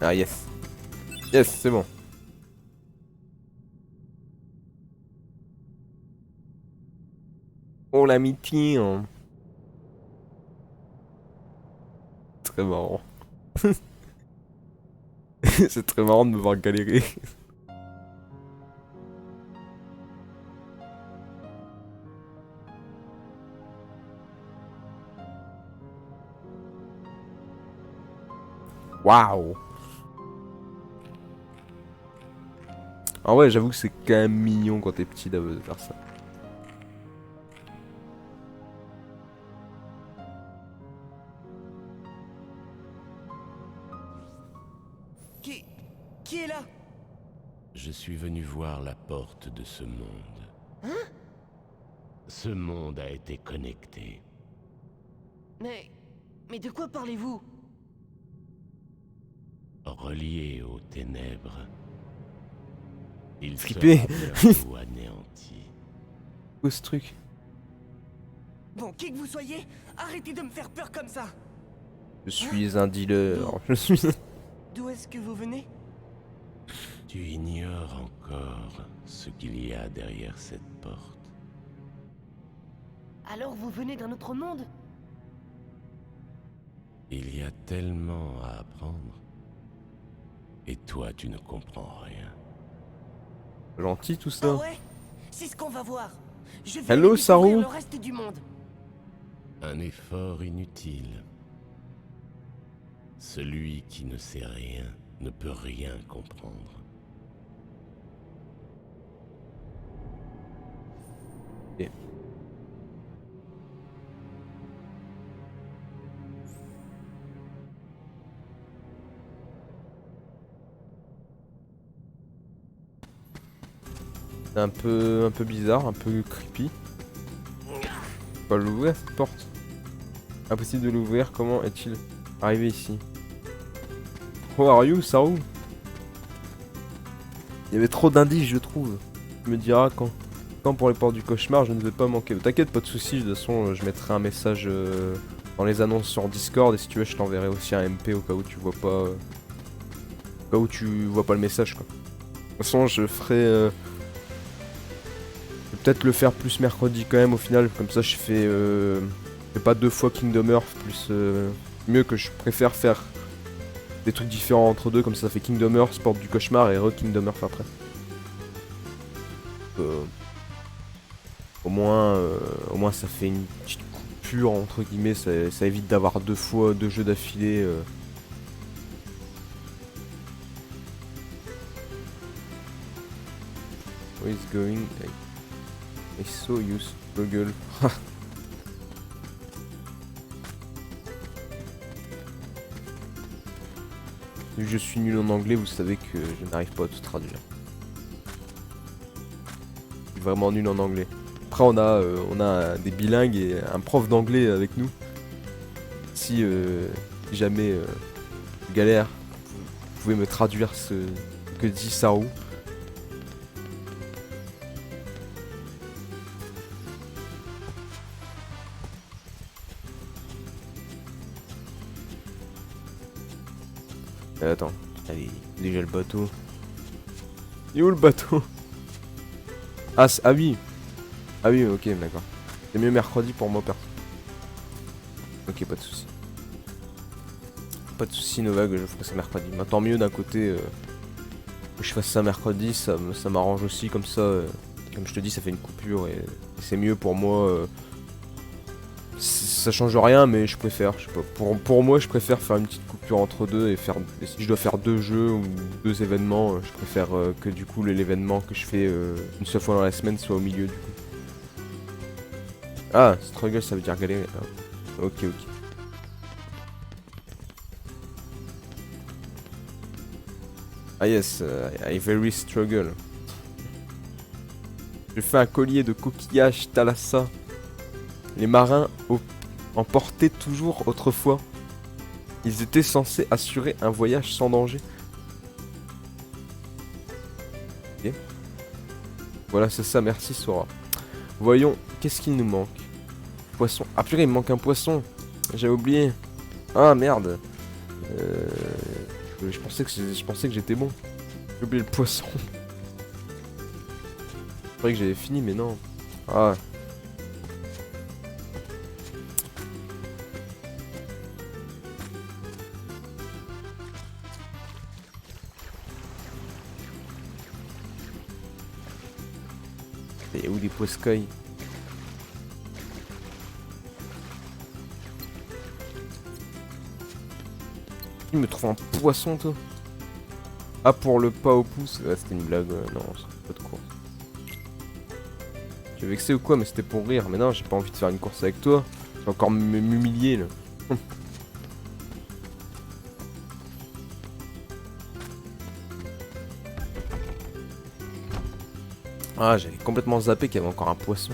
Ah yes. Yes, c'est bon. Oh l'amitié hein. Très marrant. C'est très marrant de me voir galérer. Waouh. Ah ouais, j'avoue que c'est quand même mignon quand t'es petit de faire ça. Qui est là? Je suis venu voir la porte de ce monde. Hein? Ce monde a été connecté. Mais de quoi parlez-vous? Relié aux ténèbres. Il Flippé. sera bientôt anéanti. Où ce truc? Bon, qui que vous soyez, arrêtez de me faire peur comme ça. Je suis un dealer. Je suis... D'où est-ce que vous venez? Tu ignores encore ce qu'il y a derrière cette porte. Alors vous venez d'un autre monde? Il y a tellement à apprendre. Et toi, tu ne comprends rien. Gentil tout Ah ça. ouais? C'est ce qu'on va voir. Je vais Hello, aller découvrir Saru. le reste du monde. Un effort inutile. Celui qui ne sait rien ne peut rien comprendre. Ok. C'est un peu bizarre, un peu creepy. On va l'ouvrir cette porte. Impossible de l'ouvrir, comment est-il arrivé ici? Who are you, Saru? Il y avait trop d'indices, je trouve. Tu me diras quand. Quand pour les portes du cauchemar, je ne vais pas manquer. T'inquiète, pas de soucis. De toute façon, je mettrai un message dans les annonces sur Discord. Et si tu veux, je t'enverrai aussi un MP au cas où tu vois pas. Au cas où tu vois pas le message, quoi. De toute façon, je ferai peut-être le faire plus mercredi quand même au final, comme ça je fais pas 2 fois Kingdom Hearts, plus mieux que je préfère faire des trucs différents entre deux, comme ça fait Kingdom Hearts, Porte du Cauchemar et re-Kingdom Hearts après. Au moins ça fait une petite coupure entre guillemets, ça évite d'avoir 2 fois 2 jeux d'affilée. Where is going? I saw you struggle. Vu que je suis nul en anglais, vous savez que je n'arrive pas à tout traduire. Je suis vraiment nul en anglais. Après on a des bilingues et un prof d'anglais avec nous. Si jamais je galère, vous pouvez me traduire ce que dit Saru. Attends, allez, déjà le bateau. Il est où le bateau? Ah, ah oui. Ah oui, ok, d'accord. C'est mieux mercredi pour moi, perso. Ok, pas de soucis. Pas de soucis, Nova, que je ferai ça mercredi. Mais tant mieux d'un côté que je fasse ça mercredi, ça m'arrange aussi, comme ça, comme je te dis, ça fait une coupure et c'est mieux pour moi. Ça change rien, mais je préfère, je sais pas. Pour moi, je préfère faire une petite coupure entre deux et faire. Et si je dois faire 2 jeux ou 2 événements, je préfère que du coup l'événement que je fais une seule fois dans la semaine soit au milieu du coup. Ah, struggle, ça veut dire galérer. Ah. Ok. Ah yes, I very struggle. Je fais un collier de coquillages Thalassa. Les marins en portaient toujours autrefois. Ils étaient censés assurer un voyage sans danger. Ok. Voilà, c'est ça, merci Sora. Voyons, qu'est-ce qu'il nous manque? Poisson. Ah purée, il me manque un poisson. J'avais oublié. Ah merde. Je pensais que j'étais bon. J'ai oublié le poisson. Je croyais que j'avais fini, mais non. Ah. Et où les poiscailles? Il me trouve un poisson, toi. Ah, pour le pas au pouce. Ouais, c'était une blague. Non, c'est pas de course. Tu es vexé ou quoi? Mais c'était pour rire. Mais non, j'ai pas envie de faire une course avec toi. Tu vas encore m'humilier là. Ah, j'avais complètement zappé qu'il y avait encore un poisson.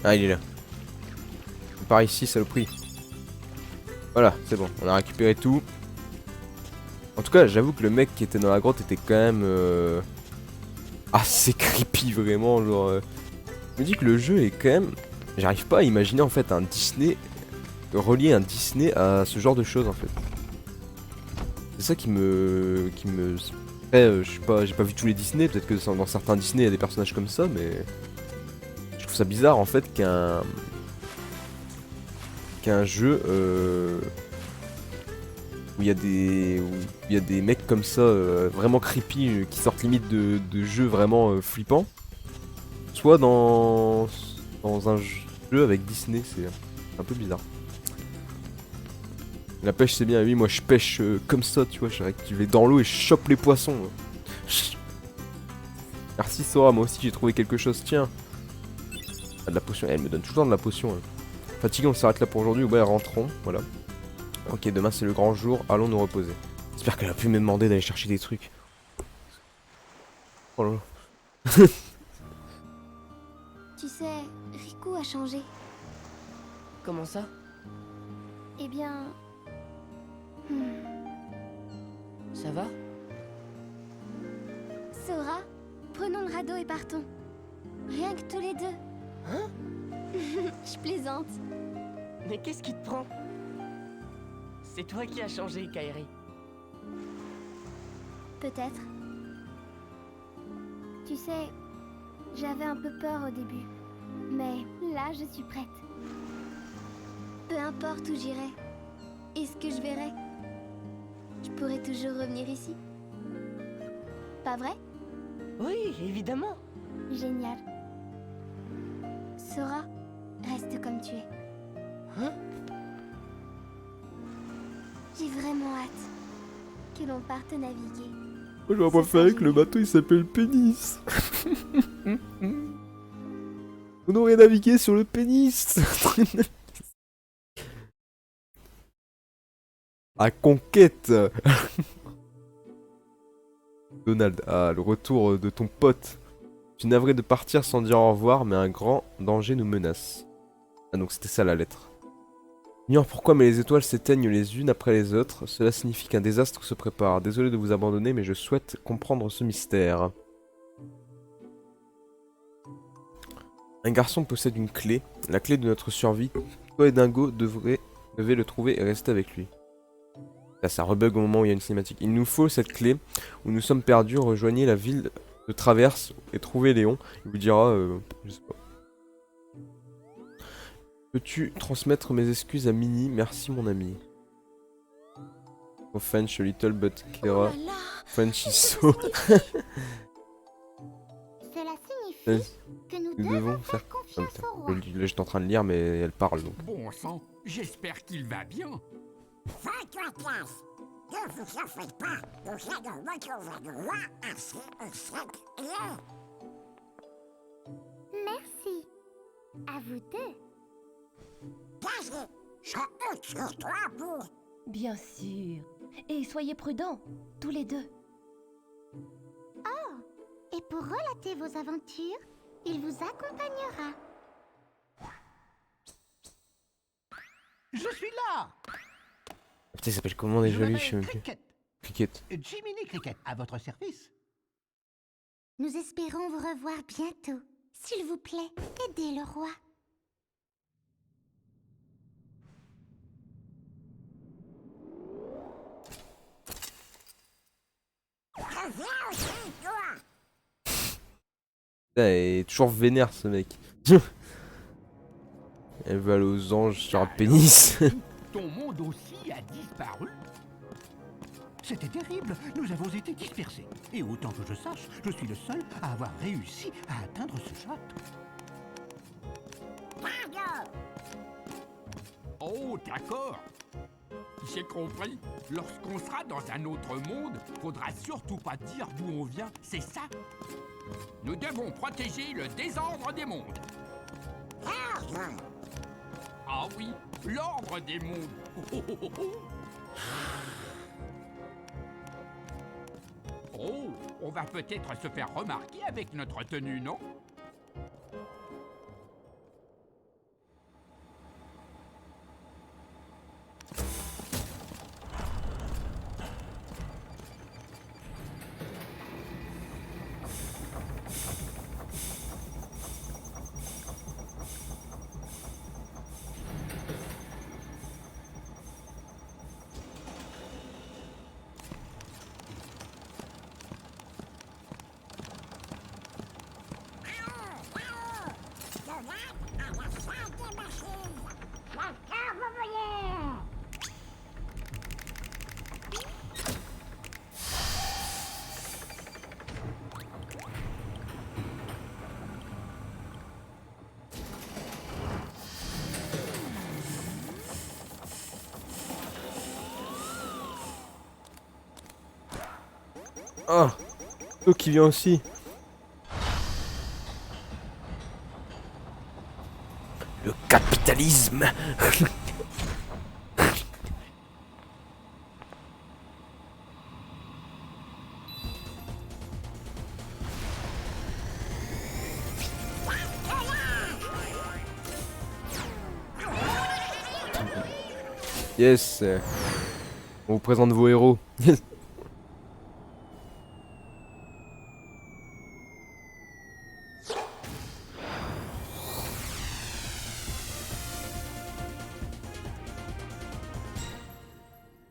Ah, il est là. Par ici, saloperie. Voilà, c'est bon, on a récupéré tout. En tout cas, j'avoue que le mec qui était dans la grotte était quand même assez creepy, vraiment. Genre, je me dis que le jeu est quand même. J'arrive pas à imaginer en fait un Disney. Relier un Disney à ce genre de choses en fait. C'est ça qui me. Après, je sais pas, j'ai pas vu tous les Disney, peut-être que dans certains Disney il y a des personnages comme ça, mais. Je trouve ça bizarre en fait qu'un jeu où il y a des mecs comme ça vraiment creepy qui sortent limite de jeux vraiment flippants, soit dans un jeu avec Disney, c'est un peu bizarre. La pêche c'est bien, oui, moi je pêche comme ça, tu vois, je vais dans l'eau et je chope les poissons. Merci Sora, moi aussi j'ai trouvé quelque chose, tiens. Ah, de la potion, elle me donne tout le temps de la potion. Hein. Fatigué, on s'arrête là pour aujourd'hui, ouais, rentrons, voilà. Ok, demain c'est le grand jour, allons nous reposer. J'espère qu'elle a pu me demander d'aller chercher des trucs. Oh là là. Tu sais, Riku a changé. Comment ça? Eh bien... Ça va? Sora, Prenons le radeau et partons. Rien que tous les deux. Hein? Je plaisante. Mais qu'est-ce qui te prend? C'est toi qui as changé, Kairi. Peut-être. Tu sais, j'avais un peu peur au début. Mais là, je suis prête. Peu importe où j'irai et ce que je verrai, je pourrai toujours revenir ici. Pas vrai? Oui, évidemment. Génial. Sora, reste comme tu es. Hein? J'ai vraiment hâte que l'on parte naviguer. Moi, je vois pas faire que le bateau il s'appelle pénis. On aurait navigué sur le pénis. À conquête. Donald, ah, le retour de ton pote. Tu es navré de partir sans dire au revoir, mais un grand danger nous menace. Ah, donc c'était ça la lettre. Ignore pourquoi, mais les étoiles s'éteignent les unes après les autres. Cela signifie qu'un désastre se prépare. Désolé de vous abandonner, mais je souhaite comprendre ce mystère. Un garçon possède une clé, la clé de notre survie. Toi et Dingo devez le trouver et rester avec lui. Là, ça rebug au moment où il y a une cinématique. Il nous faut cette clé où nous sommes perdus. Rejoignez la ville de Traverse et trouvez Léon. Il vous dira, je sais pas. Peux-tu transmettre mes excuses à Minnie? Merci mon ami. Offense, little but Kira. French is so. Cela signifie Vas-y. que nous Nous devons devons faire faire. confiance Putain, au roi. là j'étais en train de lire mais elle parle donc. Bon sang, j'espère qu'il va bien. Fais-toi place. Ne vous en faites pas. Nous allons retrouver le roi ainsi au sec et Merci. À vous deux. Vas-y, je compte sur toi pour... Bien sûr. Et soyez prudents, tous les deux. Et pour relater vos aventures, il vous accompagnera. Je suis là. Putain, il s'appelle comment déjà lui? Je sais même plus. Cricket. Cricket. Jiminy Cricket, à votre service. Nous espérons vous revoir bientôt. S'il vous plaît, aidez le roi. Reviens aussi, toi. Putain, il est toujours vénère ce mec. Elle veut aller aux anges sur un pénis. Ton monde aussi a disparu. C'était terrible, nous avons été dispersés. Et autant que je sache, je suis le seul à avoir réussi à atteindre ce château. Oh, d'accord. J'ai compris. Lorsqu'on sera dans un autre monde, faudra surtout pas dire d'où on vient, c'est ça? Nous devons protéger le désordre des mondes. Ah oui, l'ordre des mondes. Oh, oh, oh, oh. Oh, on va peut-être se faire remarquer avec notre tenue, non? Ah, toi qui vient aussi. Le capitalisme. Yes. On vous présente vos héros.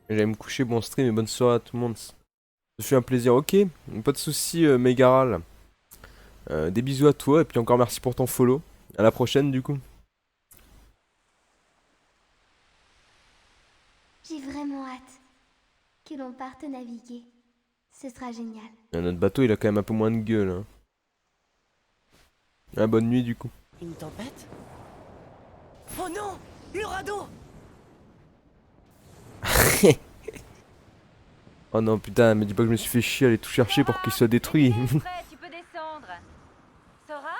J'allais me coucher, bon stream et bonne soirée à tout le monde. Ça fait un plaisir, ok. Pas de soucis, Megaral. Des bisous à toi et puis encore merci pour ton follow. À la prochaine du coup. J'ai vraiment hâte que l'on parte naviguer. Ce sera génial. Notre bateau il a quand même un peu moins de gueule. Hein. Ah, bonne nuit du coup. Une tempête? Oh non! Le radeau! Oh non putain, me dis pas que je me suis fait chier à aller tout chercher pour qu'il soit détruit. Tu peux descendre. Sora?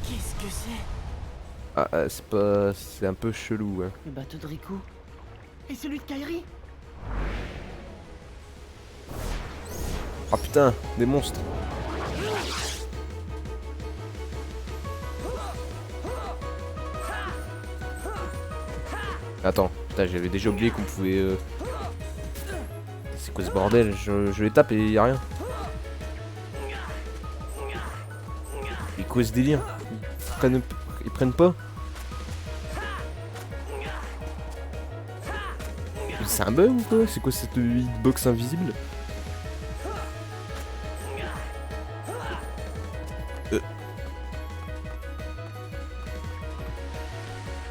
Qu'est-ce que c'est? C'est pas... c'est un peu chelou. Hein. Le bateau de Riku? Et celui de Kairi? Ah putain, des monstres. Attends, putain, j'avais déjà oublié qu'on pouvait... C'est quoi ce bordel? Je les tape et y'a rien. Et quoi ce délire? Ils prennent pas? C'est un bug ou quoi? C'est quoi cette hitbox invisible?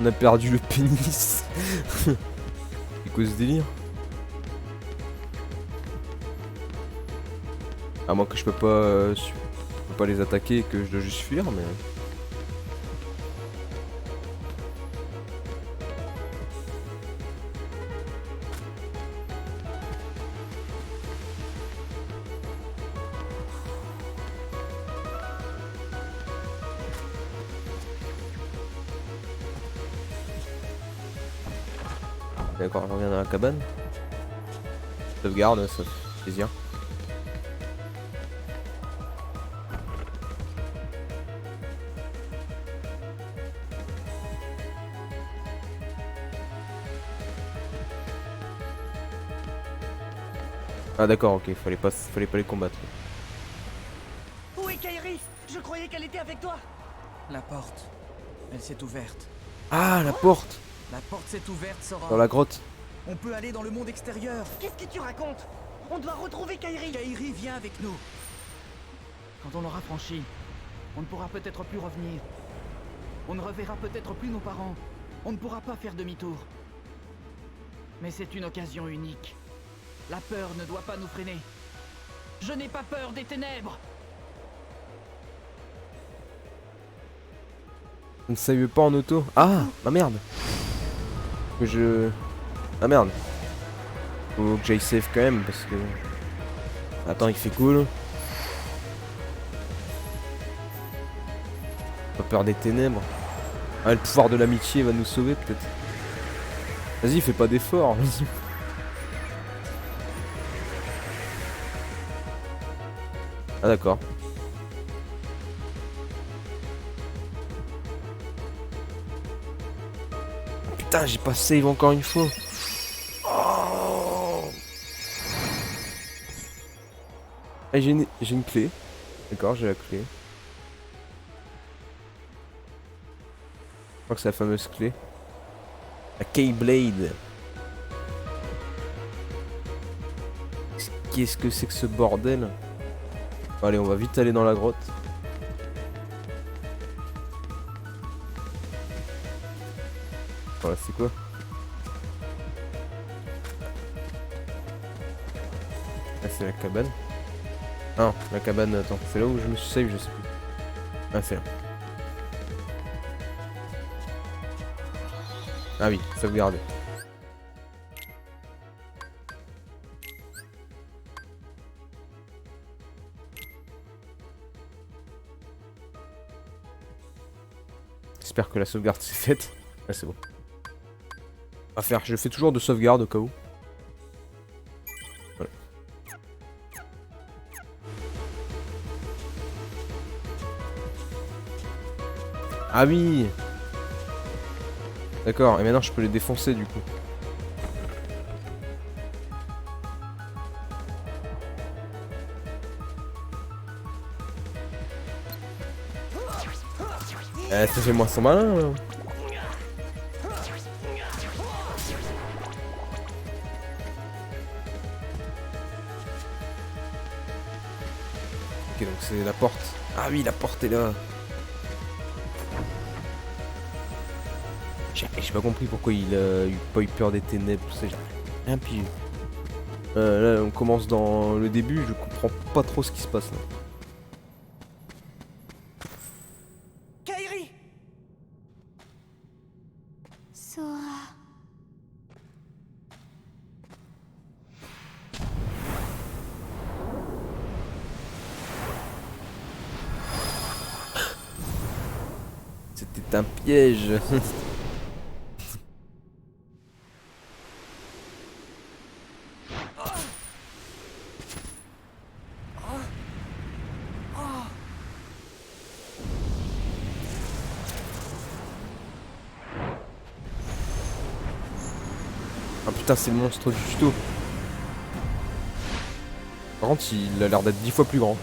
On a perdu le pénis. C'est quoi ce délire? À moins que je peux pas les attaquer et que je dois juste fuir, mais... D'accord, je reviens dans la cabane. Sauvegarde, ça fait plaisir. Ah d'accord, ok, fallait pas les combattre. Où est Kairi? Je croyais qu'elle était avec toi. La porte, elle s'est ouverte. Ah, la porte! La porte s'est ouverte, Sora. Dans la grotte. On peut aller dans le monde extérieur. Qu'est-ce que tu racontes? On doit retrouver Kairi. Kairi, viens avec nous. Quand on l'aura franchi, on ne pourra peut-être plus revenir. On ne reverra peut-être plus nos parents. On ne pourra pas faire demi-tour. Mais c'est une occasion unique. La peur ne doit pas nous freiner. Je n'ai pas peur des ténèbres. On ne savait pas en auto. Ah, ma merde. Ah merde. Faut que j'aille save quand même parce que... Attends, il fait cool. Pas peur des ténèbres. Ah, le pouvoir de l'amitié va nous sauver peut-être. Vas-y, fais pas d'effort. Ah d'accord. Putain, j'ai pas save encore une fois. Oh. Ah, j'ai une clé. D'accord, j'ai la clé. Je crois que c'est la fameuse clé. La Keyblade. Qu'est-ce que c'est que ce bordel? Allez, on va vite aller dans la grotte. Voilà, c'est quoi? Ah, c'est la cabane. Non, la cabane, attends, c'est là où je me suis save, je sais plus. Ah, c'est là. Ah oui, sauvegarder. J'espère que la sauvegarde s'est faite. Ah, c'est bon. À faire, je fais toujours de sauvegarde au cas où. Voilà. Ah oui. D'accord, et maintenant je peux les défoncer du coup. Ça fait moins son malin là. Ok, donc c'est la porte. Ah oui, la porte est là. J'ai pas compris pourquoi il a pas eu peur des ténèbres, tout ça, j'ai rien pigé. Là, on commence dans le début, je comprends pas trop ce qui se passe là. Kairi! Sora. C'était un piège. Ah putain, c'est le monstre du tuto. Par contre, il a l'air d'être 10 fois plus grand.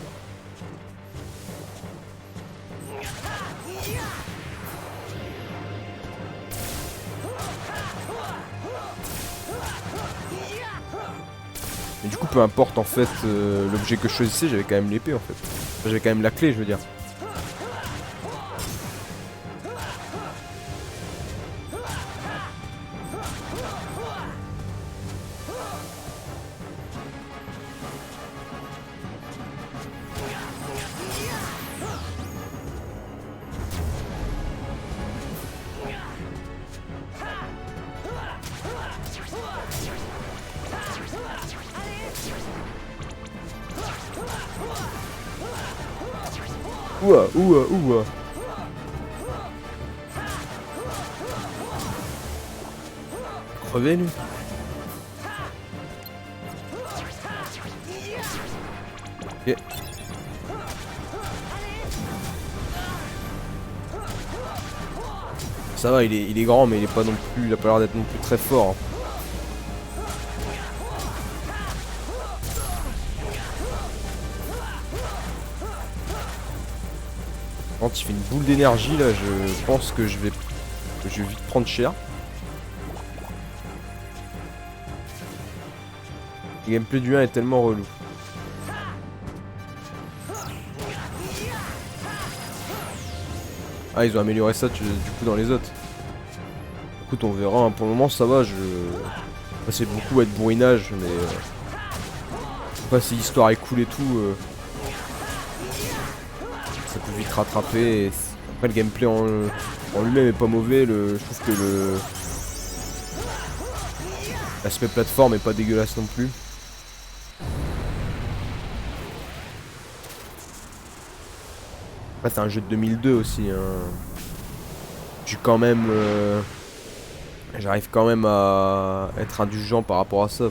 Mais du coup, peu importe en fait l'objet que je choisissais, j'avais quand même l'épée en fait. Enfin, j'avais quand même la clé, je veux dire. Ouah, ouah, ouah. Crevé lui. Ok. Ça va, il est grand mais il est pas non plus. Il a pas l'air d'être non plus très fort. Hein. Quand il fait une boule d'énergie là, je pense que je vais vite prendre cher. Le gameplay du 1 est tellement relou. Ah, ils ont amélioré ça du coup dans les autres. Écoute, on verra. Hein. Pour le moment, ça va. C'est beaucoup être bourrinage, mais après, si l'histoire est cool et tout. Ça peut vite rattraper. Et après, le gameplay en lui-même est pas mauvais. Je trouve que l'aspect plateforme est pas dégueulasse non plus. Après, c'est un jeu de 2002 aussi. Hein. J'ai quand même. J'arrive quand même à être indulgent par rapport à ça.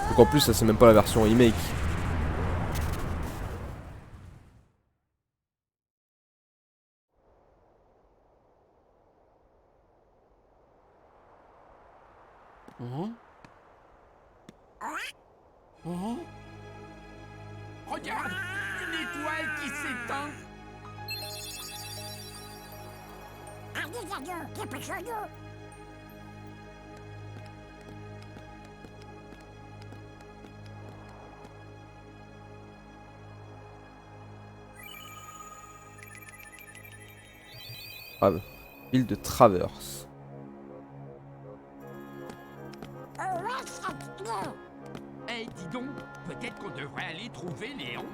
Donc en plus, ça c'est même pas la version remake. Regarde, une étoile qui s'éteint. Ah, ville de Traverse. Eh, dis donc, peut-être qu'on devrait aller trouver Léon.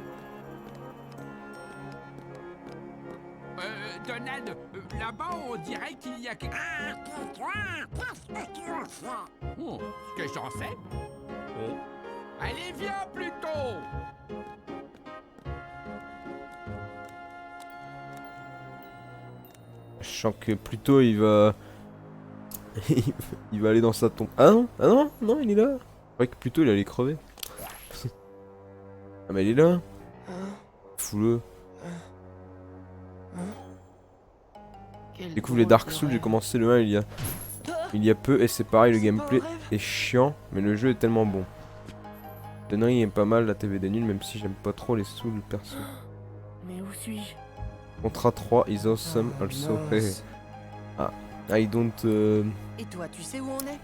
Donald, là-bas, on dirait qu'il y a quelque... Ah, c'est toi? Qu'est-ce que tu as fait? Ce que j'en sais. Allez, viens plutôt. Je sens que plutôt il va... il va aller dans sa tombe. Ah non, ah non, non, il est là. Je croyais que plutôt il allait crever. Ah mais il est là. Fous-le. Découvre les Dark Souls, j'ai commencé le 1 il y a peu et c'est pareil, le gameplay est chiant, mais le jeu est tellement bon. Denry est pas mal, la TV des nuls, même si j'aime pas trop les Souls perso. Mais où suis-je? Contra 3 is awesome also. mince. Ah, I don't... Et toi, tu sais où on est?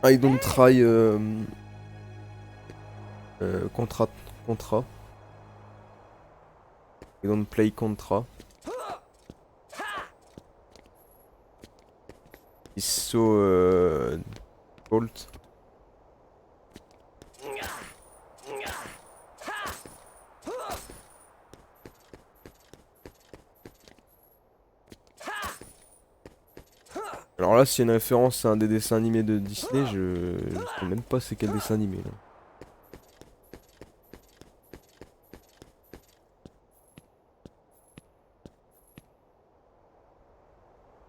I don't try... Contra. I don't play Contra. It's so... Bolt. Alors là, s'il y a une référence à un des dessins animés de Disney, je sais même pas c'est quel dessin animé là.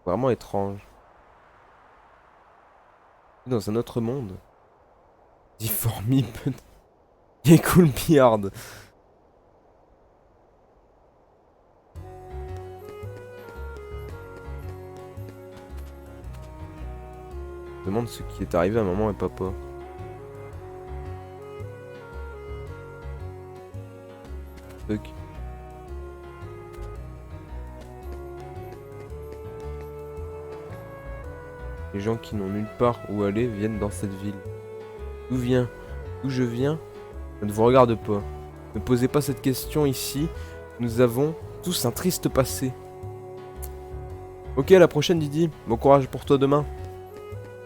Vraiment étrange. Dans un autre monde. Difformi peut... Cool Beard. Je demande ce qui est arrivé à maman et papa. Fuck. Les gens qui n'ont nulle part où aller viennent dans cette ville. D'où je viens, ça ne vous regarde pas. Ne posez pas cette question ici. Nous avons tous un triste passé. Ok, à la prochaine Didi. Bon courage pour toi demain.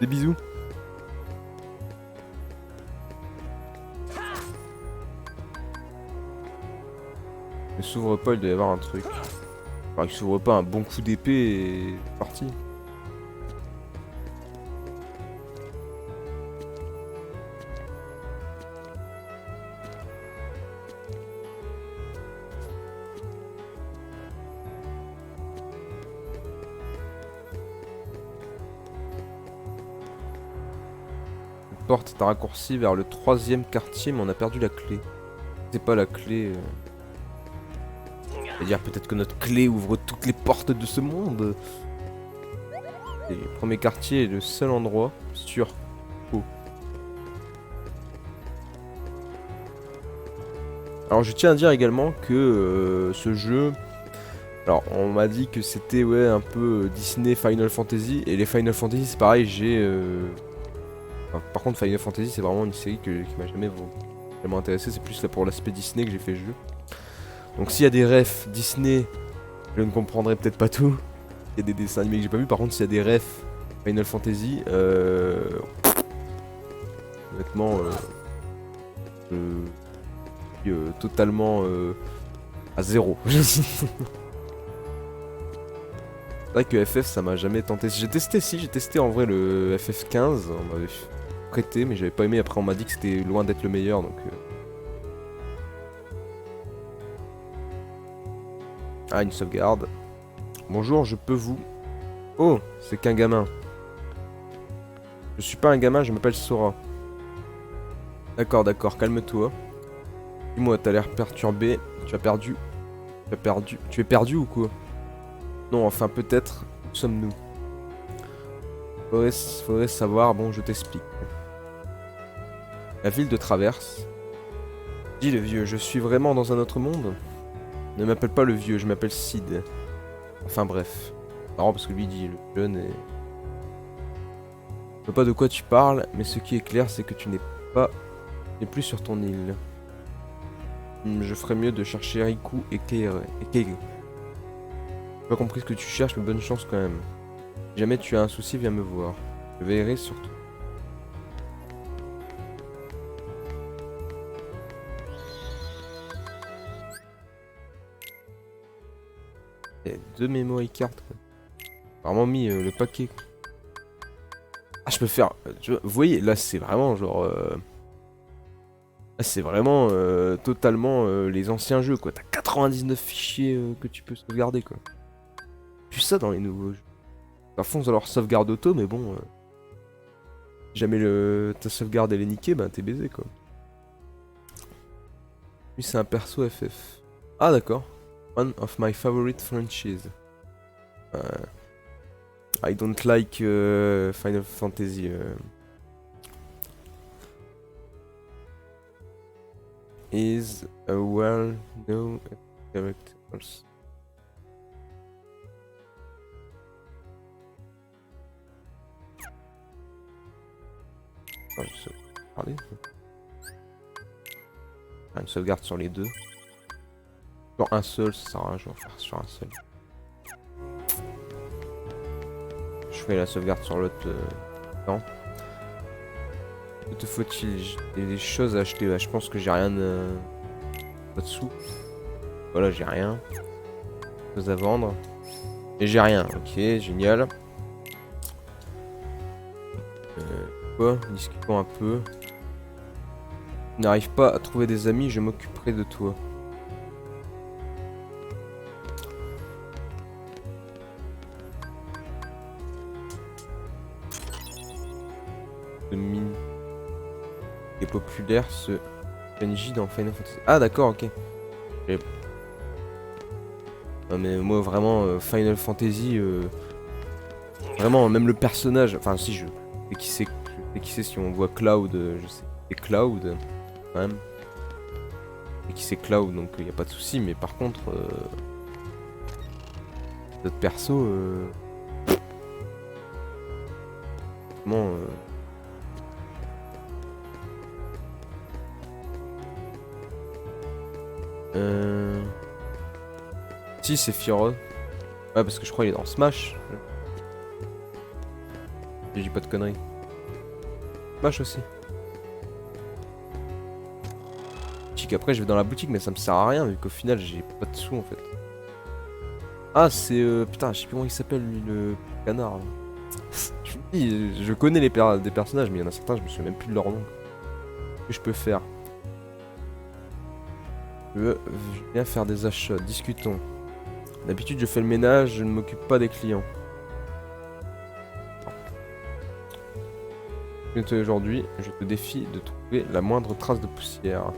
Des bisous. Ne s'ouvre pas, il doit y avoir un truc. Enfin, il s'ouvre pas, un bon coup d'épée et parti. Porte est un raccourci vers le 3e quartier, mais on a perdu la clé. C'est pas la clé. C'est-à-dire peut-être que notre clé ouvre toutes les portes de ce monde. Et le premier quartier est le seul endroit sur O. Alors je tiens à dire également que ce jeu... Alors on m'a dit que c'était ouais un peu Disney Final Fantasy. Et les Final Fantasy c'est pareil, j'ai... Par contre Final Fantasy c'est vraiment une série qui m'a jamais vraiment intéressé, c'est plus là pour l'aspect Disney que j'ai fait le jeu. Donc s'il y a des refs Disney, je ne comprendrai peut-être pas tout. Il y a des dessins animés que j'ai pas vu, par contre s'il y a des refs Final Fantasy, honnêtement je suis totalement à zéro. C'est vrai que FF ça m'a jamais tenté. J'ai testé en vrai le FF15, on m'avait prêté mais j'avais pas aimé, après on m'a dit que c'était loin d'être le meilleur donc... Ah, une sauvegarde. Bonjour, je peux vous... Oh, c'est qu'un gamin. Je suis pas un gamin, je m'appelle Sora. D'accord, calme-toi. Dis-moi, t'as l'air perturbé. Tu es perdu ou quoi? Non, enfin peut-être. Où sommes-nous? Faudrait savoir, bon je t'explique. La ville de Traverse. Dis le vieux, je suis vraiment dans un autre monde? Ne m'appelle pas le vieux, je m'appelle Sid. Enfin bref. Marrant parce que lui dit le jeune et... Je sais pas de quoi tu parles, mais ce qui est clair c'est que tu n'es plus sur ton île. Je ferais mieux de chercher Riku et Keiri. J'ai pas compris ce que tu cherches, mais bonne chance quand même. Si jamais tu as un souci, viens me voir. Je veillerai sur toi. Et 2 memory cards. Vraiment mis le paquet. Ah, je peux faire... vous voyez, là c'est vraiment genre... Là c'est vraiment totalement les anciens jeux quoi. T'as 99 fichiers que tu peux sauvegarder quoi. Plus ça dans les nouveaux jeux. À fond dans leur sauvegarde auto, mais bon... si jamais ta sauvegarde elle est niquée, bah t'es baisé quoi. Lui c'est un perso FF. Ah d'accord. One of my favorite franchises. I don't like Final Fantasy. Is a well-known character. Une sauvegarde sur les deux. Sur un seul, ça sert à rien, je vais en faire sur un seul. Je fais la sauvegarde sur l'autre temps. Que te faut-il? J'ai des choses à acheter, bah, je pense que j'ai rien pas de sous. Voilà, j'ai rien. Choses à vendre. Et j'ai rien, ok, génial. Quoi? Discutons un peu. Tu n'arrives pas à trouver des amis, je m'occuperai de toi. Le mine est populaire, ce PNJ dans Final Fantasy. Ah d'accord, ok. Non mais moi vraiment Final Fantasy, vraiment même le personnage, enfin si je sais qui c'est, si on voit Cloud, je sais c'est Cloud quand même. Et qui c'est Cloud, donc il n'y a pas de souci, mais par contre d'autres persos vraiment si c'est Fiora. Ouais parce que je crois qu'il est dans Smash. Je dis pas de conneries. Smash aussi. Après je vais dans la boutique mais ça me sert à rien vu qu'au final j'ai pas de sous en fait. Ah c'est putain je sais plus comment il s'appelle lui le canard là. Je vous dis, je connais des personnages mais il y en a certains je me souviens même plus de leur nom. Qu'est-ce que je peux faire? Je viens faire des achats, discutons. D'habitude je fais le ménage, je ne m'occupe pas des clients. Aujourd'hui, je te défie de trouver la moindre trace de poussière.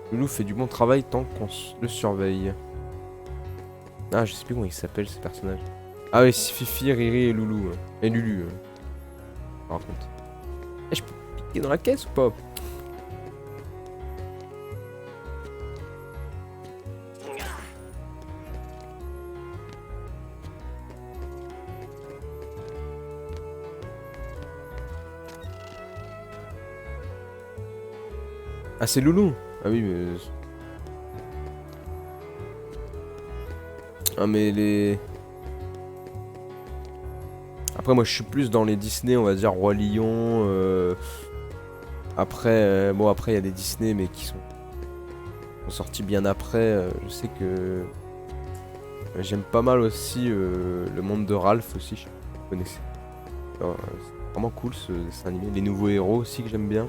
Loulou fait du bon travail tant qu'on le surveille. Ah, je sais plus comment ils s'appellent ces personnages. Ah oui, Fifi, Riri et Loulou. Et Lulu. Par contre. Eh, je peux piquer dans la caisse ou pas? Ah, c'est Loulou. Ah oui, mais... Ah, mais les... Après, moi, je suis plus dans les Disney, on va dire Roi Lion. Après, bon, après, il y a des Disney, mais qui sont sortis bien après. Je sais que... J'aime pas mal aussi le monde de Ralph aussi, je sais pas si vous connaissez. C'est vraiment cool, ce dessin animé. Les nouveaux héros aussi, que j'aime bien.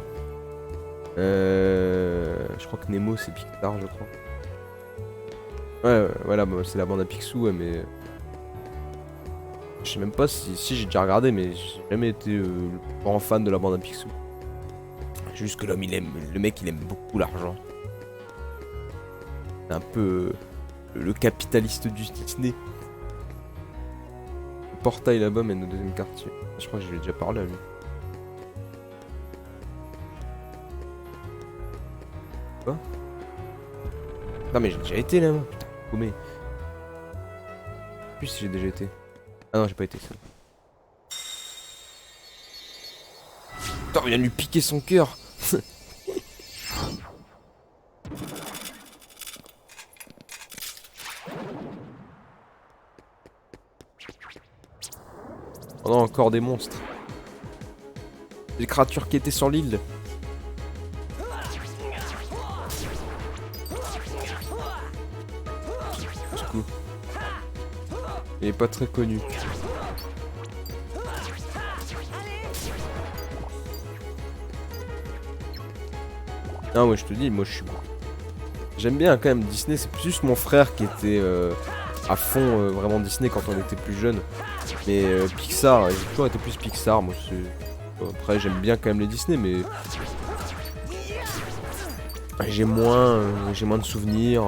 Je crois que Nemo c'est Pixar, je crois. Ouais, voilà, bah, c'est la bande à Picsou, ouais, mais je sais même pas si j'ai déjà regardé, mais j'ai jamais été le grand fan de la bande à Picsou. Juste que l'homme, le mec, il aime beaucoup l'argent. C'est un peu le capitaliste du Disney. Le portail là-bas mène au deuxième quartier. Je crois que je lui ai déjà parlé à lui. Non mais j'ai déjà été là, moi. Putain, paumé. Je sais plus si j'ai déjà été. Ah non, j'ai pas été ça. Putain, il vient de lui piquer son cœur. Oh non, encore des monstres. Des créatures qui étaient sur l'île. Il est pas très connu. Non, moi je te dis, moi je suis... J'aime bien quand même Disney, c'est plus mon frère qui était à fond vraiment Disney quand on était plus jeune. Mais Pixar, j'ai toujours été plus Pixar, moi après j'aime bien quand même les Disney, mais... j'ai moins de souvenirs.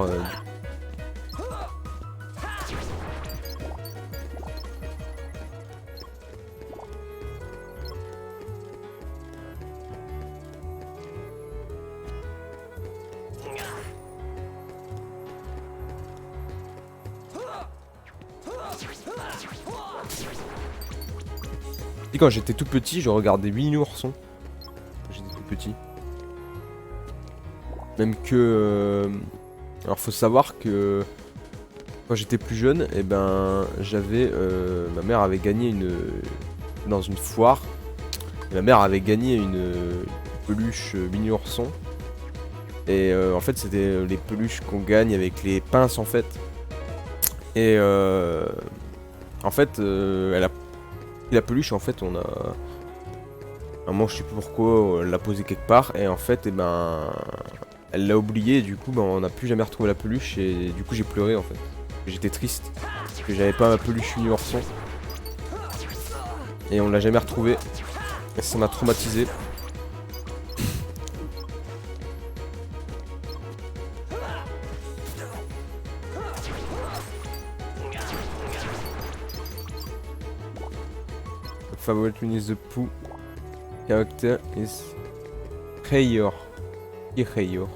Et quand j'étais tout petit, je regardais Winnie l'ourson. J'étais tout petit. Même que... alors faut savoir que... quand j'étais plus jeune, et ben j'avais... ma mère avait gagné dans une foire. Ma mère avait gagné une peluche Winnie l'ourson. Et en fait c'était les peluches qu'on gagne avec les pinces en fait. Et en fait elle a pris la peluche, en fait on a... un moment je sais plus pourquoi, elle l'a posée quelque part. Et en fait et ben... elle l'a oublié et du coup ben, on n'a plus jamais retrouvé la peluche. Et du coup j'ai pleuré en fait. J'étais triste. Parce que j'avais pas ma peluche Winnie l'ourson. Et on l'a jamais retrouvée. Et ça m'a traumatisé. Favorite Winnie the Pooh character is Eeyore. Eeyore.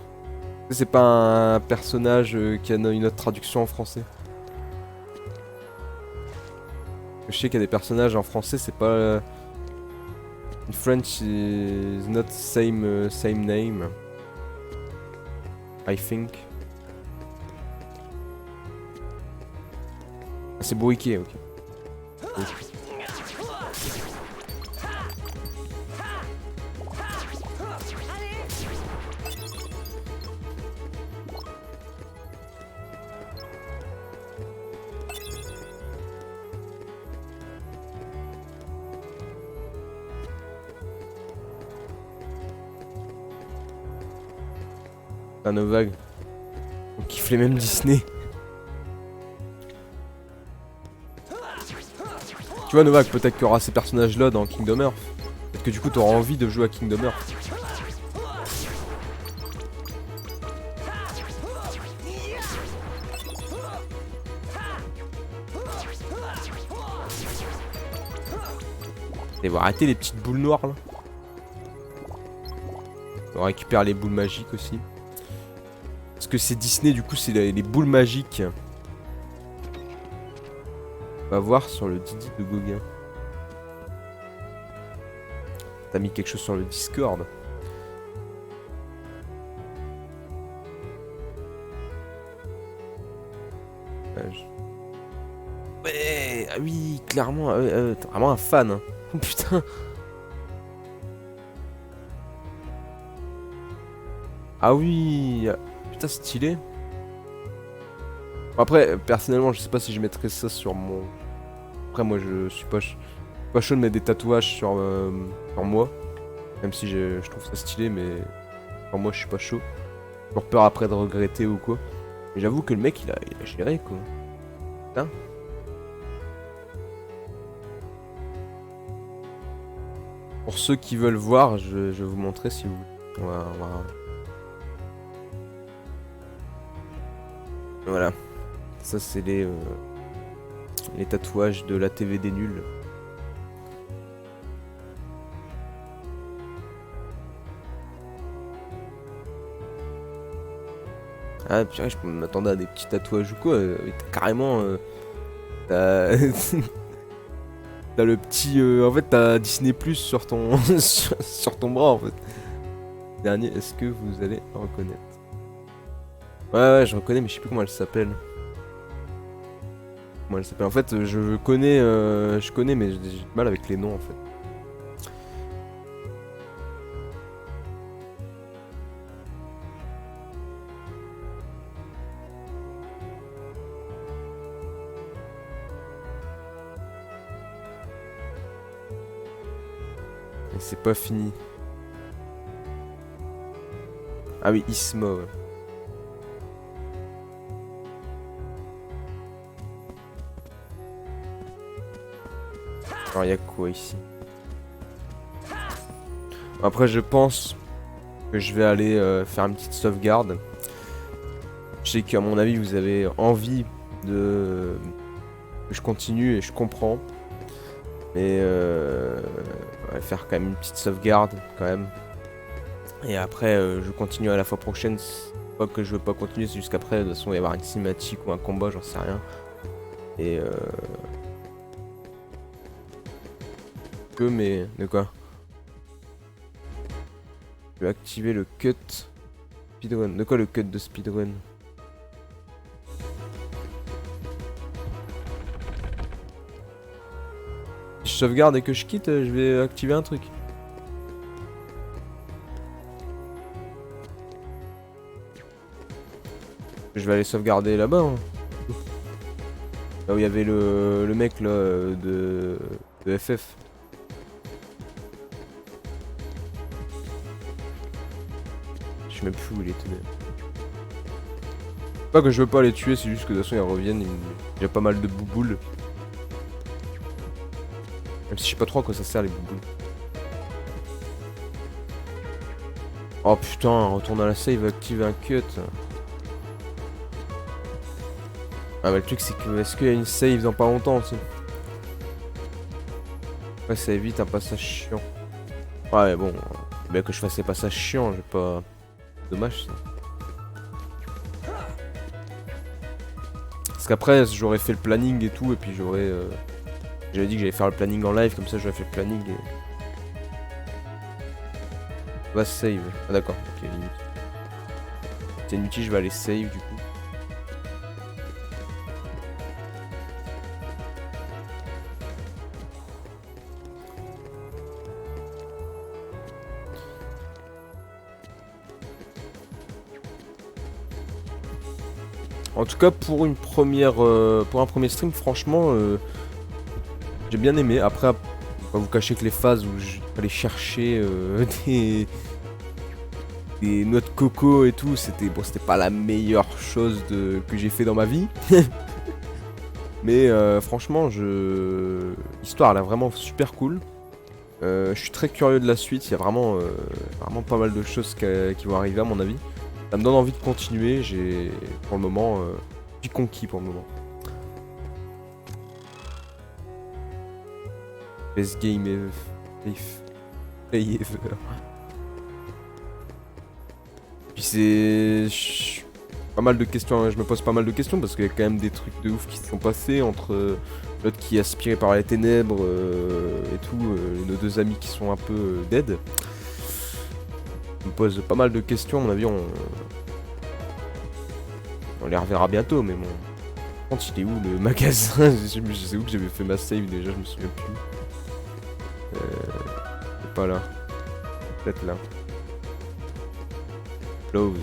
C'est pas un personnage qui a une autre traduction en français. Je sais qu'il y a des personnages en français, c'est pas... in French is not same name. I think. Ah, c'est Bourriquet, ok. Oui. Novak, on kiffe les mêmes Disney. Tu vois Novak, peut-être qu'il y aura ces personnages là dans Kingdom Hearts. Peut-être que du coup tu auras envie de jouer à Kingdom Hearts. Et on va arrêter les petites boules noires là. On récupère les boules magiques aussi. Parce que c'est Disney, du coup, c'est les boules magiques. On va voir sur le Didi de Gauguin. T'as mis quelque chose sur le Discord. Ouais, ah oui, clairement, t'es vraiment un fan. Hein. Oh putain. Ah oui. Putain, stylé. Après, personnellement, je sais pas si je mettrais ça sur mon... Après, moi, je suis pas chaud de mettre des tatouages sur moi. Même si je trouve ça stylé, mais... Pour moi, je suis pas chaud. J'ai peur après de regretter ou quoi. Mais j'avoue que le mec, il a géré, quoi. Putain. Pour ceux qui veulent voir, je vais vous montrer si vous... On va... Voilà, ça c'est les tatouages de la TV des nuls. Ah purée, je m'attendais à des petits tatouages ou quoi. T'as carrément... t'as... t'as le petit... en fait t'as Disney Plus sur ton... sur ton bras en fait. Dernier, est-ce que vous allez reconnaître? Ouais, je reconnais, mais je sais plus comment elle s'appelle. Comment elle s'appelle? En fait, je connais, mais j'ai du mal avec les noms en fait. Et c'est pas fini. Ah oui, Isma, ouais. Alors, il y a quoi ici? Après, je pense que je vais aller faire une petite sauvegarde. Je sais qu'à mon avis vous avez envie de que je continue et je comprends. Mais on va faire quand même une petite sauvegarde quand même. Et après je continue à la fois prochaine. Pas que je veux pas continuer, c'est juste qu'après de toute façon il va y avoir une cinématique ou un combat, j'en sais rien. Et mais de quoi? Je vais activer le cut speedrun. De quoi le cut de speedrun? Si je sauvegarde et que je quitte, je vais activer un truc. Je vais aller sauvegarder là-bas. Hein. Là où il y avait le mec là de FF. Je sais même plus où il était. Pas que je veux pas les tuer, c'est juste que de toute façon ils reviennent. Il y a pas mal de bouboules. Même si je sais pas trop à quoi ça sert les bouboules. Oh putain, retourne à la save, activer un cut. Ah bah le truc c'est que est-ce qu'il y a une save dans pas longtemps tu sais. Ouais ça évite un passage chiant. Ouais bon, bien que je fasse les passages chiants, j'ai pas... Dommage ça. Parce qu'après j'aurais fait le planning et tout et puis j'aurais... J'avais dit que j'allais faire le planning en live, comme ça j'aurais fait le planning et... On va save. Ah d'accord, ok limite. C'est inutile, je vais aller save du coup. En tout cas pour une première pour un premier stream franchement j'ai bien aimé. Après on va vous cacher que les phases où j'allais chercher des noix de coco et tout, c'était bon, c'était pas la meilleure chose que j'ai fait dans ma vie. Mais franchement l'histoire elle est vraiment super cool. Je suis très curieux de la suite, il y a vraiment pas mal de choses qui vont arriver à mon avis. Ça me donne envie de continuer, j'ai pour le moment, je suis conquis pour le moment. Best game ever. Puis c'est... Pas mal de questions, je me pose pas mal de questions parce qu'il y a quand même des trucs de ouf qui se sont passés entre l'autre qui est aspiré par les ténèbres et tout, nos deux amis qui sont un peu dead. Je me pose pas mal de questions, à mon avis on les reverra bientôt, mais bon. Par contre, il est où le magasin? Je sais où que j'avais fait ma save déjà, je me souviens plus. C'est pas là. Peut-être là. Close.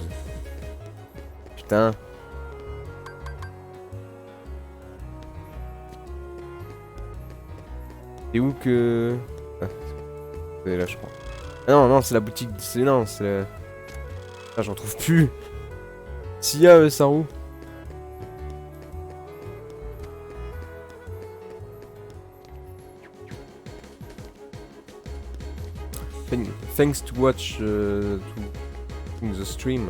Putain. C'est où que... Ah, c'est là je crois. Ah non, non, c'est la boutique... Non, c'est la... Ah, j'en trouve plus. S'il y a Saru. Thanks to watch to the stream.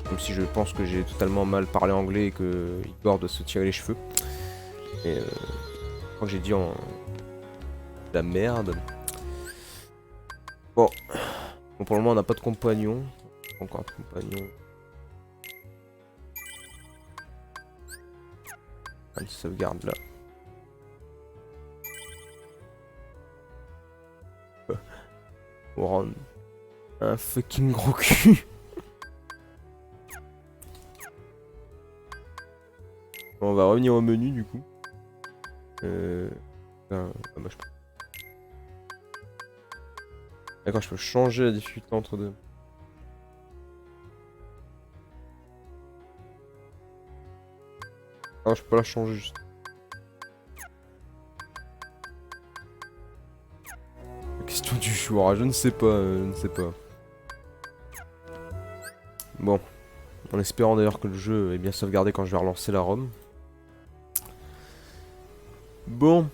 Même si je pense que j'ai totalement mal parlé anglais et que Igor doit se tirer les cheveux. Et je crois que j'ai dit en... la merde. Bon. Bon, pour le moment on n'a pas de compagnon. Encore un compagnon. Une sauvegarde là. On rend un fucking gros cul. Bon, on va revenir au menu du coup. D'accord, je peux changer la difficulté entre deux. Ah, je peux pas la changer juste. La question du choix, je ne sais pas, je ne sais pas. Bon, en espérant d'ailleurs que le jeu est bien sauvegardé quand je vais relancer la ROM. Bon,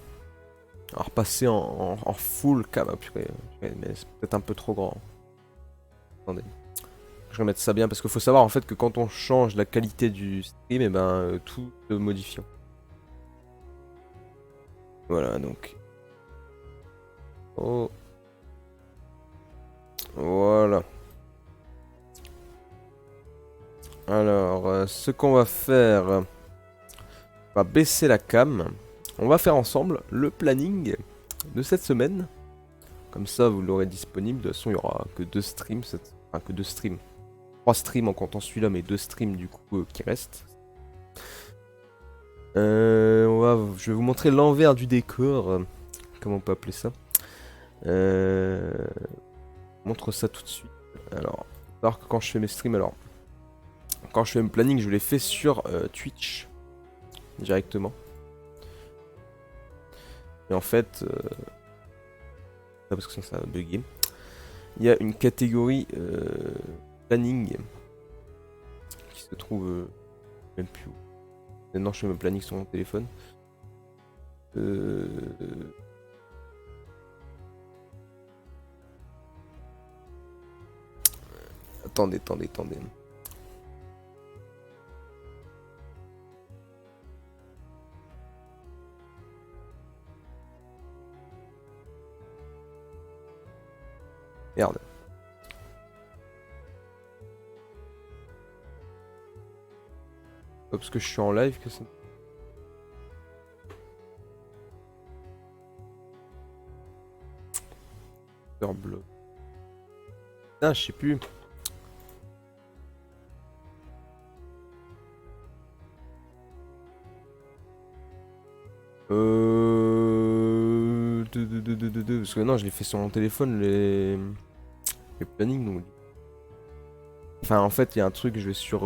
on va repasser en full cam, purée, mais c'est peut-être un peu trop grand. Attendez. Je vais mettre ça bien parce qu'il faut savoir en fait que quand on change la qualité du stream, et ben tout se modifie. Voilà donc. Oh. Voilà. Alors, ce qu'on va faire, on va baisser la cam. On va faire ensemble le planning de cette semaine. Comme ça, vous l'aurez disponible. De toute façon, il n'y aura que 2 streams. Enfin, que 2 streams. 3 streams en comptant celui-là, mais 2 streams du coup qui restent. Je vais vous montrer l'envers du décor. Comment on peut appeler ça. Je montre ça tout de suite. Alors que quand je fais mes streams, quand je fais mon planning, je les fais sur Twitch directement. Et en fait, parce que sinon ça va bugger. Il y a une catégorie planning qui se trouve même plus où. Maintenant, je fais mon planning sur mon téléphone. Attendez. Merde. Pas parce que je suis en live que ça... Bloc. Ah, je sais plus. Parce que non, je l'ai fait sur mon téléphone, les plannings, donc... Enfin, en fait, il y a un truc, je vais sur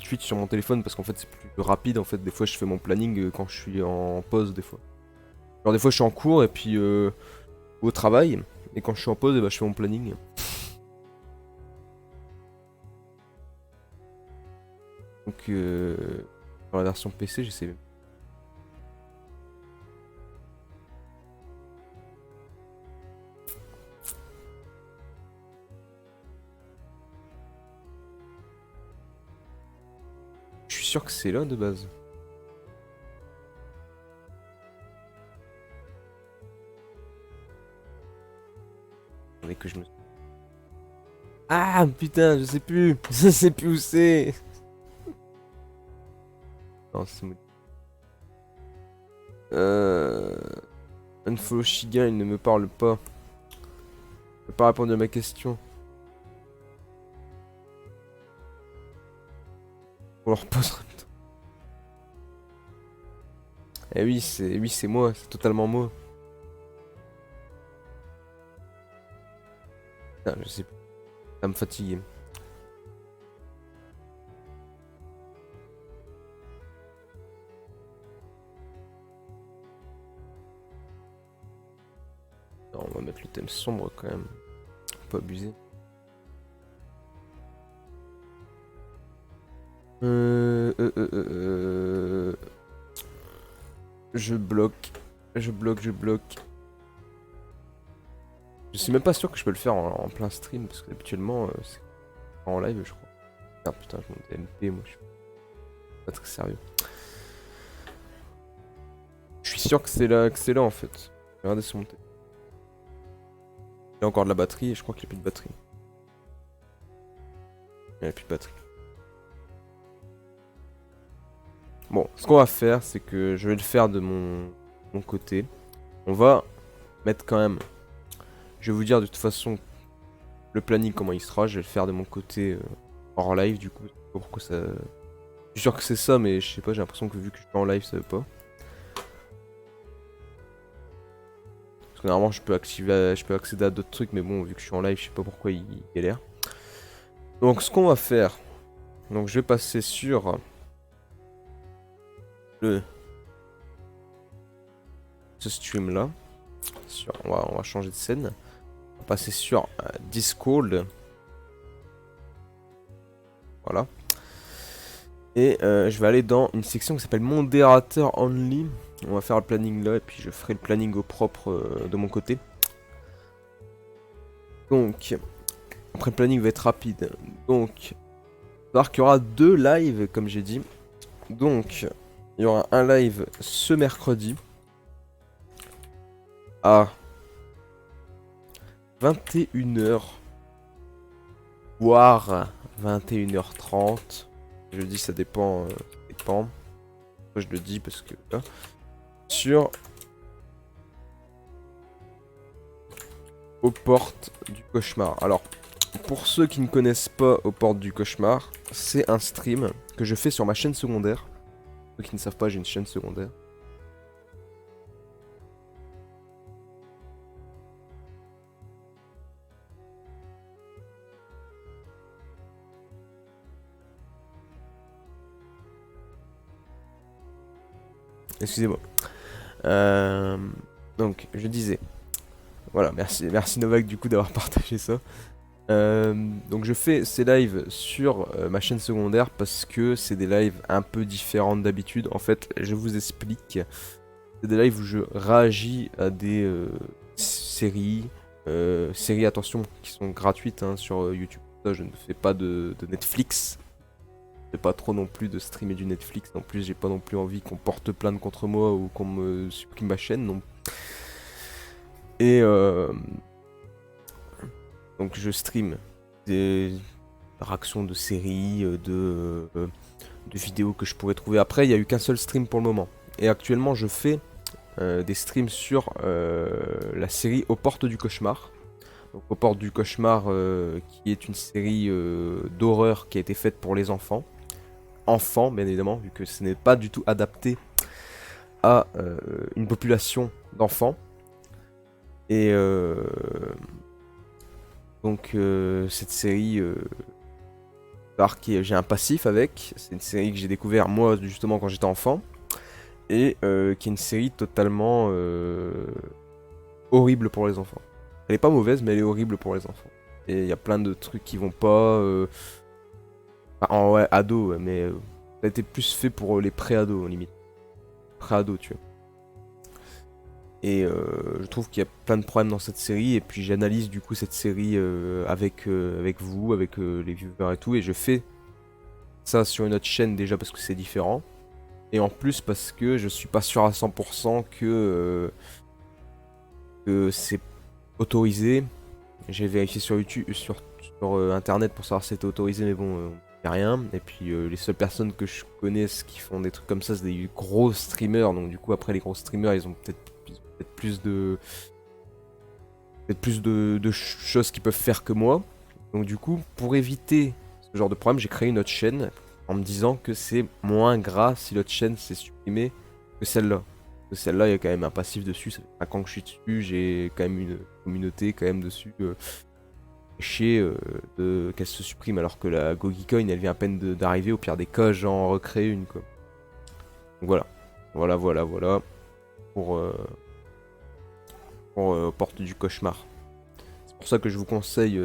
Twitch sur mon téléphone, parce qu'en fait, c'est plus rapide, en fait. Des fois, je fais mon planning quand je suis en pause, des fois. Genre, des fois, je suis en cours, et puis au travail, et quand je suis en pause, et bah, je fais mon planning. Donc, dans la version PC, j'essaie... Je suis sûr que c'est là de base. Attendez que je me... Ah putain, je sais plus. Je sais plus où c'est. Non, c'est maudit. Unfollow Shiga, il ne me parle pas. Il n'a pas répondu à ma question. On leur posera le temps. Eh oui, c'est moi, c'est totalement moi. Ah, je sais plus. Ça me fatigue. Alors, on va mettre le thème sombre quand même. Faut pas abuser. Je bloque. Je suis même pas sûr que je peux le faire en plein stream parce que habituellement c'est en live je crois. Ah putain, je monte MP, moi je suis pas très sérieux. Je suis sûr que c'est là en fait. Regardez sur mon téléphone. Il y a encore de la batterie et je crois qu'il n'y a plus de batterie. Il n'y a plus de batterie. Bon, ce qu'on va faire, c'est que je vais le faire de mon côté. On va mettre quand même... Je vais vous dire de toute façon le planning comment il sera. Je vais le faire de mon côté hors live du coup. Je sais pas pourquoi ça... Je suis sûr que c'est ça, mais je sais pas, j'ai l'impression que vu que je suis en live, ça veut pas. Parce que normalement je peux accéder à d'autres trucs, mais bon, vu que je suis en live, je sais pas pourquoi il galère. Donc ce qu'on va faire... Donc je vais passer sur... ce stream là on va changer de scène, on va passer sur Discord, voilà, et je vais aller dans une section qui s'appelle modérateur only. On va faire le planning là et puis je ferai le planning au propre de mon côté. Donc Après, le planning va être rapide. Donc, il va falloir qu'il y aura 2 lives, comme j'ai dit. Donc, il y aura un live ce mercredi à 21h, voire 21h30. Je dis ça dépend. Moi, je le dis parce que là, sur aux portes du cauchemar. Alors, pour ceux qui ne connaissent pas aux portes du cauchemar, c'est un stream que je fais sur ma chaîne secondaire. Ceux qui ne savent pas, j'ai une chaîne secondaire. Excusez-moi. Donc, je disais. Voilà, merci Novak du coup d'avoir partagé ça. Donc je fais ces lives sur ma chaîne secondaire parce que c'est des lives un peu différents d'habitude. En fait, je vous explique. C'est des lives où je réagis à des séries. Séries, attention, qui sont gratuites hein, sur YouTube. Ça, je ne fais pas de Netflix. Je fais pas trop non plus de streamer du Netflix. En plus, j'ai pas non plus envie qu'on porte plainte contre moi ou qu'on me supprime ma chaîne. Non. Et donc je stream des réactions de séries, de vidéos que je pourrais trouver. Après, il n'y a eu qu'un seul stream pour le moment. Et actuellement, je fais des streams sur la série Aux Portes du Cauchemar. Donc, Aux Portes du Cauchemar, qui est une série d'horreur qui a été faite pour les enfants. Enfants, bien évidemment, vu que ce n'est pas du tout adapté à une population d'enfants. Et donc cette série, j'ai un passif avec. C'est une série que j'ai découvert moi justement quand j'étais enfant. Et qui est une série totalement horrible pour les enfants. Elle est pas mauvaise mais elle est horrible pour les enfants. Et il y a plein de trucs qui vont pas... ouais, ados, mais ça a été plus fait pour les pré-ados limite. Pré-ados tu vois. Et je trouve qu'il y a plein de problèmes dans cette série. Et puis j'analyse du coup cette série avec vous, avec les viewers et tout. Et je fais ça sur une autre chaîne déjà parce que c'est différent. Et en plus parce que je suis pas sûr à 100% que c'est autorisé. J'ai vérifié sur YouTube, sur internet pour savoir si c'était autorisé, mais bon, y a rien. Et puis les seules personnes que je connais qui font des trucs comme ça, c'est des gros streamers. Donc du coup après les gros streamers, ils ont peut-être plus de choses qu'ils peuvent faire que moi. Donc du coup, pour éviter ce genre de problème, j'ai créé une autre chaîne en me disant que c'est moins gras si l'autre chaîne s'est supprimée que celle-là. Que celle-là, il y a quand même un passif dessus, ça fait 5 ans que je suis dessus, j'ai quand même une communauté quand même dessus. Chier qu'elle se supprime alors que la Gogicoin elle vient à peine d'arriver, au pire des cas j'en recrée une quoi. Donc voilà pour Porte du Cauchemar. C'est pour ça que je vous conseille